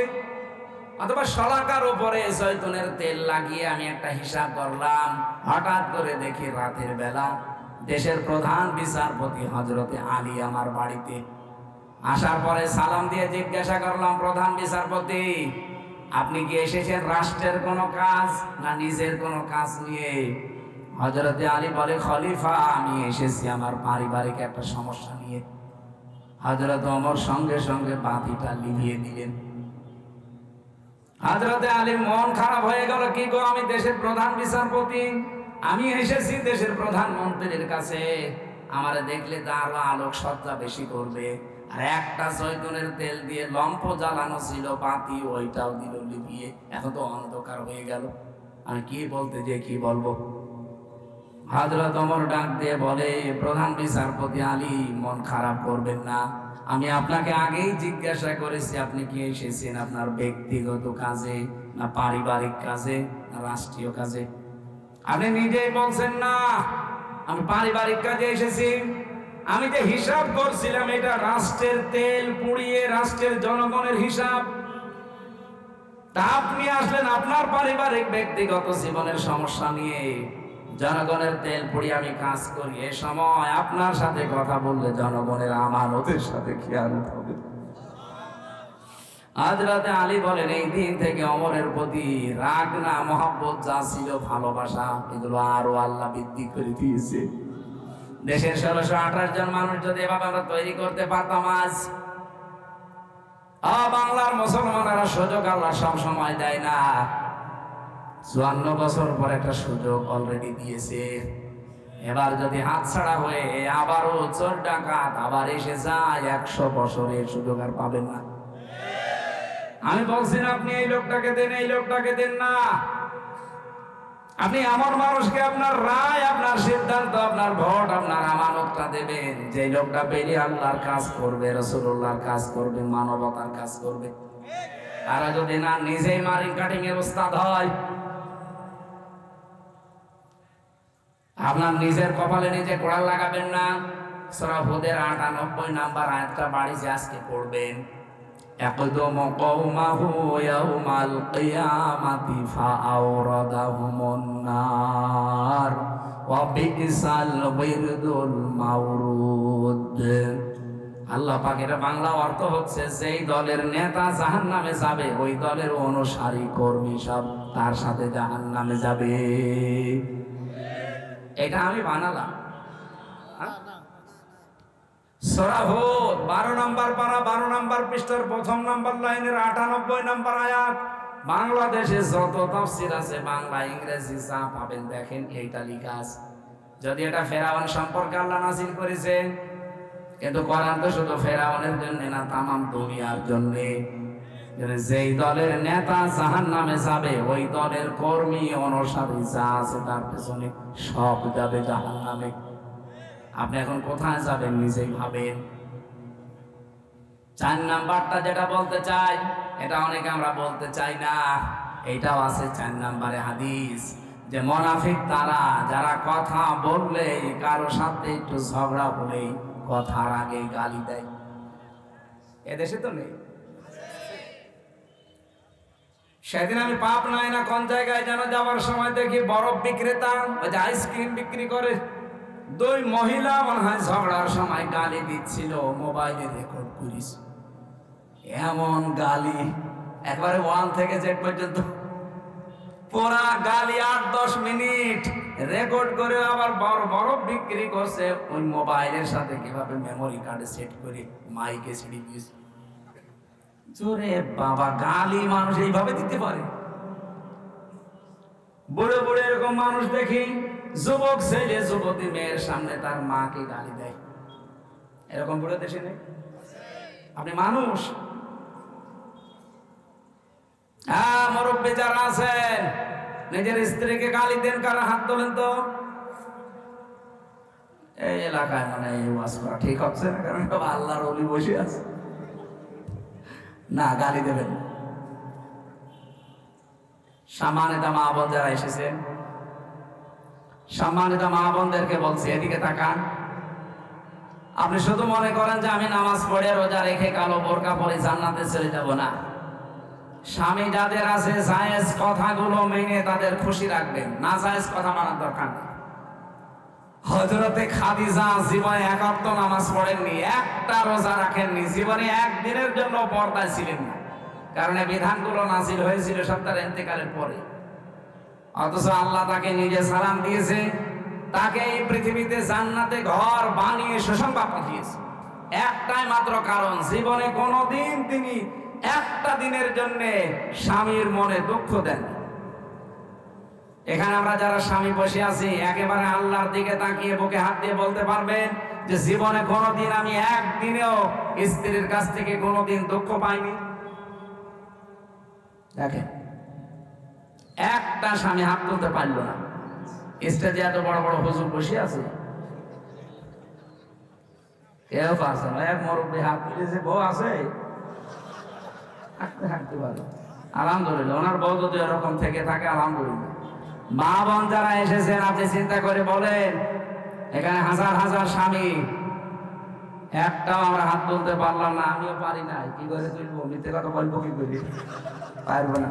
অথবা শলাকার উপরে জয়তুনের তেল লাগিয়ে আমি একটা হিসাব করলাম। হঠাৎ করে দেখি রাতের বেলা দেশের প্রধান বিচারপতি হযরতে আলী আমার বাড়িতে আসার পরে সালাম দিয়ে জিজ্ঞাসা করলাম, প্রধান বিচারপতি, আপনি কি এসেছেন রাষ্ট্রের কোনো কাজ না নিজের কোনো কাজ নিয়ে? হযরতে আলী বলে, খলিফা, আমি এসেছি আমার পারিবারিক একটা সমস্যা নিয়ে। হযরত ওমর সঙ্গে সঙ্গে বাতিটা লিভিয়ে দিলেন। হযরতে আলীর মন খারাপ হয়ে গেল, কি গো, আমি দেশের প্রধান বিচারপতি, আমি এসেছি দেশের প্রধানমন্ত্রীর কাছে, আমারে দেখলে তার আলোক সজ্জা বেশি করবে। আর একটা জয়তুনের তেল দিয়ে লম্ফ জ্বালানো ছিল বাতি, ওইটাও দিল লিভিয়ে, এখন তো অন্ধকার হয়ে গেল, আমি কি বলতে যে কি বলবো। হযরত ওমর ডাক দিয়ে বলে, প্রধান বিচারপতি আলী, মন খারাপ করবেন না, আমি আপনাকে আগেই জিজ্ঞাসা করেছি আপনি কি এসেছেন আপনার ব্যক্তিগত কাজে না পারিবারিক কাজে না রাষ্ট্রীয় কাজে? আপনি নিজেই বলছেন না আমি পারিবারিক কাজে এসেছি। আমি যে হিসাব করছিলাম এটা রাষ্ট্রের তেল পুড়িয়ে রাষ্ট্রের জনগণের হিসাব। তা আপনি আসলেন আপনার পারিবারিক ব্যক্তিগত জীবনের সমস্যা নিয়ে। জনগণের তেল পুড়িয়ে আমি কাজ করি, এ সময় আপনার সাথে কথা বললে জনগণের আমানতের সাথে খেয়ানত হবে। হযরতে আলী বলেন, এই দিন থেকে ওমরের প্রতি রাগ না মহব্বত যা ছিল, ভালোবাসা, এগুলো আরো আল্লাহ বৃদ্ধি করে দিয়েছে। দেশের 1628 জন মানুষ যদি এভাবে আমরা তৈরি করতে পারতাম, আজ বাংলার মুসলমানেরা সুযোগ আল্লাহ সব সময় দেয় না, 54 বছর পর একটা সুযোগ অলরেডি দিয়েছে। এবার যদি হাতছাড়া হয়ে আবারও চোর ডাকাত আবার এসে যায়, 100 বছরের সুযোগ আর পাবেন না। আমি বলছি না আপনি এই লোকটাকে দেন, এই লোকটাকে দেন না, আপনি এমন মানুষকে আপনার রায়, আপনার সিদ্ধান্ত, আপনার ভোট, আপনার আমানতটা দেবেন, যে লোকটা পেলে আল্লাহর কাজ করবে, রাসূলুল্লাহর কাজ করবে, মানবতার কাজ করবে। আর যদি না নিজেই মারি কাটিং এর ওস্তাদ হয়, আপনার নিজের কপালে নিজে কোড়াল লাগাবেন না। সূরা হুদের 98 নাম্বার আয়াতটা বাড়িতে আজকে পড়বেন। ইয়াকদুমু কওমাহু ইয়াউমাল কিয়ামাতি ফাআওরাদাহুমুন নার ওয়া বিসাল বিরদুল মাউরুদ। আল্লাহ পাকের বাংলা অর্থ হচ্ছে, যেই দলের নেতা জাহান্নামে যাবে ওই দলের অনুসারী কর্মী সব তার সাথে জাহান্নামে যাবে। এটা আমি বানালাম। সূরা হুদ 12 নম্বর পারা 12 নম্বর পৃষ্ঠার 1 নম্বর লাইনের 98 নম্বর আয়াত। বাংলাদেশে যত তাফসীর আছে বাংলা ইংরেজি যা পাবেন দেখেন এইটা লেখা আছে। যদি এটা ফেরাউন সম্পর্কে আল্লাহ নাযিল করেছে, কিন্তু কোরআন তো শুধু ফেরাউনের জন্য না, তামাম দুনিয়ার জন্য। যেই দলের নেতা জাহান্নামে যাবে ওই দলের কর্মী অনুসারী যা আছে তার পেছনে সব যাবে জাহান্নামে। আপনি এখন কোথায় যাবেন নিজেই ভাবেন। 4 নাম্বারটা যেটা বলতে চাই, এটা অনেকে আমরা বলতে চাই না, এইটাও আছে 4 নম্বরে হাদিস, যে মুনাফিক তারা যারা কথা বললে কারো সাথে একটু ঝগড়া হলে কথার আগে গালি দেয়। এদেশে তো নেই। সেদিন আমি পাবনায় না কোন জায়গায় যেন যাওয়ার সময় দেখি বরফ বিক্রেতা, ওই যে আইসক্রিম বিক্রি করে, 2 মহিলা মনে হয় ঝগড়ার সময় গালি দিচ্ছিল, মোবাইলে রেকর্ড করিস। এমন গালি একবারে 1 থেকে Z পর্যন্ত পুরা গালি 8-10 মিনিট রেকর্ড করে আবার বরফ বিক্রি করছে ওই মোবাইলের সাথে, কিভাবে মেমোরি কার্ডে সেট করে মাইকে ছেড়ে দিয়েছে। জোরে বাবা, গালি মানুষ এইভাবে দিতে পারে? বুড়ে বুড়ে এরকম মানুষ দেখি, যুবক ছেলে যুবতী মেয়ের সামনে তার মাকে গালি দেয়। এরকম বুড়ে দেশে নেই? আপনি মানুষ? হ্যাঁ, মুরব্বী যারা আছেন নিজের স্ত্রীকে গালি দেন, কারা হাত তোলেন তো। এই এলাকায় মানে এই ওয়াজ করা ঠিক হচ্ছে না, কারণ সব আল্লাহর ওলি বসে আছে। না, গালি দেবেন। সম্মানিত মা বোন যারা এসেছেন, সম্মানিত মা বোনদেরকে বলছি, এদিকে তাকান। আপনি শুধু মনে করেন যে আমি নামাজ পড়ে রোজা রেখে কালো বোরকা পরে জান্নাতে চলে যাব না। স্বামী যাদের আছে জায়েজ কথাগুলো মেনে তাদের খুশি রাখবেন, না জায়েজ কথা মানার দরকার নেই। হযরতে খাদিজা জীবনে 1 ওয়াক্ত নামাজ পড়েননি, একটা রোজা রাখেননি, জীবনে একদিনের জন্য পর্দায় ছিলেন না, কারণ এই বিধানগুলো নাযিল হয়েছিল সব তার ইন্তেকালের পরে। অথচ আল্লাহ তাকে নিজে সালাম দিয়েছে, তাকে এই পৃথিবীতে জান্নাতে ঘর বানিয়ে সুসংবাদ পাঠিয়েছে। একটাই মাত্র কারণ, জীবনে কোনোদিন তিনি একটা দিনের জন্য স্বামীর মনে দুঃখ দেন। এখানে আমরা যারা স্বামী বসে আছি, একেবারে আল্লাহর দিকে তাকিয়ে বুকে হাত দিয়ে বলতে পারবেন যে জীবনে কোনোদিন আমি একদিনেও স্ত্রীর কাছ থেকে কোনোদিন দুঃখ পাইনি? দেখেন, একটা স্বামী হাত তুলতে পারলো না। স্টেজে এত বড় বড় হুজুর বসে আছে, কেউ পারছে না। এক মুরব্বী হাত তুলেছে, বউ আছে, হাঁটতে পারে। আলহামদুলিল্লাহ, ওনার বউ যদি এরকম থেকে থাকে আলহামদুলিল্লাহ। মা বোন যারা এসেছেন, আপনি চিন্তা করে বলেন, এখানে হাজার হাজার স্বামী, একটাও আমরা হাত তুলতে পারলাম না। আমিও পারি না, কি করে তুলবো? মিথ্যে কথা বলবো কি করি? পারবো না।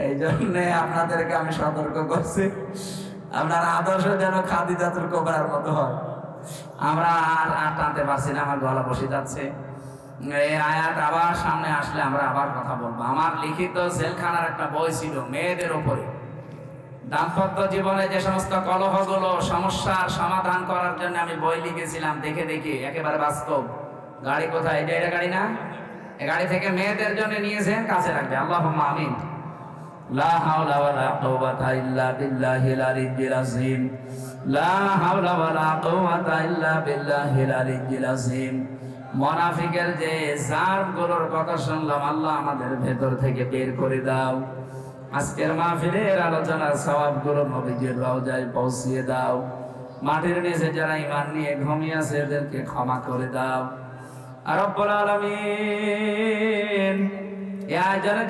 এই জন্যে আপনাদেরকে আমি সতর্ক করছি, আপনার আদর্শ যেন খাদিজাতুল কুবরার মতো হয়। আমরা আর টানতে পারছি না, আমার গলা বসে যাচ্ছে। এই আয়াত আবার সামনে আসলে আমরা আবার কথা বলবো। আমার লিখিত জেলখানার একটা বই ছিল মেয়েদের উপরে, দাম্পত্য জীবনে যে সমস্ত কলহগুলো, সমস্যার সমাধান করার জন্য আমি বই লিখেছিলাম, দেখে দেখে একেবারে বাস্তব। গাড়ি কোথায়? এটা গাড়ি না? এই গাড়ি থেকে মেয়েদের জন্য নিয়েছেন, কাছে রাখবে। আল্লাহুম্মা আমিন। লা হাওলা ওয়ালা কুওয়াতা ইল্লা বিল্লাহিল আলিয়্যিল আযীম। লা হাওলা ওয়ালা কুওয়াতা ইল্লা বিল্লাহিল আলিয়্যিল আযীম। মুনাফিকের যে জারগুলোর কথা শুনলাম, আল্লাহ আমাদের ভেতর থেকে বের করে দাও। আজকের মাহফিলের আলোচনার সওয়াবগুলো নবীজির রওজায় পৌঁছিয়ে দাও। মাটির নিচে যারা ঈমান নিয়ে ঘুমিয়ে আছে এদেরকে ক্ষমা করে দাও। আর রব্বুল আলামিন,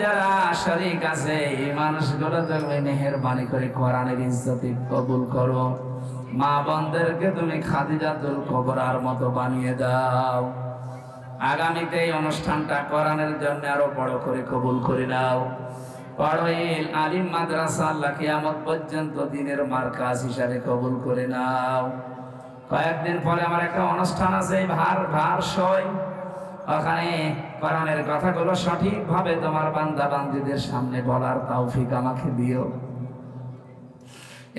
যারা শরীক আছে এই মানুষগুলো তুমি মেহেরবানি করে কোরআনের ইজ্জতে কবুল করো। মা বোনদেরকে তুমি খাদিজাতুল কুবরার মতো বানিয়ে দাও। আগামীতে এই অনুষ্ঠানটা কোরআনের জন্য আরো বড় করে কবুল করে নাও। পড়ইল আলিম মাদ্রাসা আল্লাহ কিয়ামত পর্যন্ত দিনের মার্কাজ হিসাবে কবুল করে নাও। কয়েকদিন পরে আমার একটা অনুষ্ঠান আছে, ভার্সই, ওখানে কোরআনের কথাগুলো সঠিকভাবে তোমার বান্দা বান্দীদের সামনে বলার তৌফিক আমাকে দিও।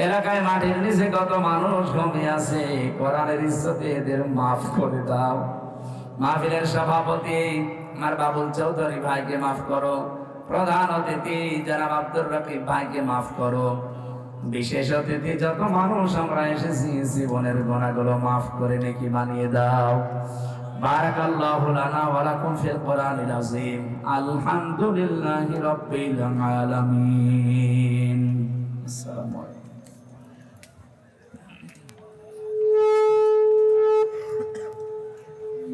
এলাকায় মাটির নিচে কত মানুষ ঘুমিয়ে আছে, কোরআনের ইজ্জতে এদের মাফ করে দাও। মাহফিলের সভাপতি আমার বাবুল চৌধুরী ভাইকে মাফ করো, প্রধান অতিথি জনাব আব্দুর রকিব ভাইকে মাফ করো, বিশেষ অতিথি যত মানুষ আমরা এসেছি জীবনের গুনাহগুলো মাফ করে নেকি বানিয়ে দাও। বারাকাল্লাহু লানা ওয়া লাকুম ফিল কোরআনিল আযীম। আলহামদুলিল্লাহি রাব্বিল আলামিন।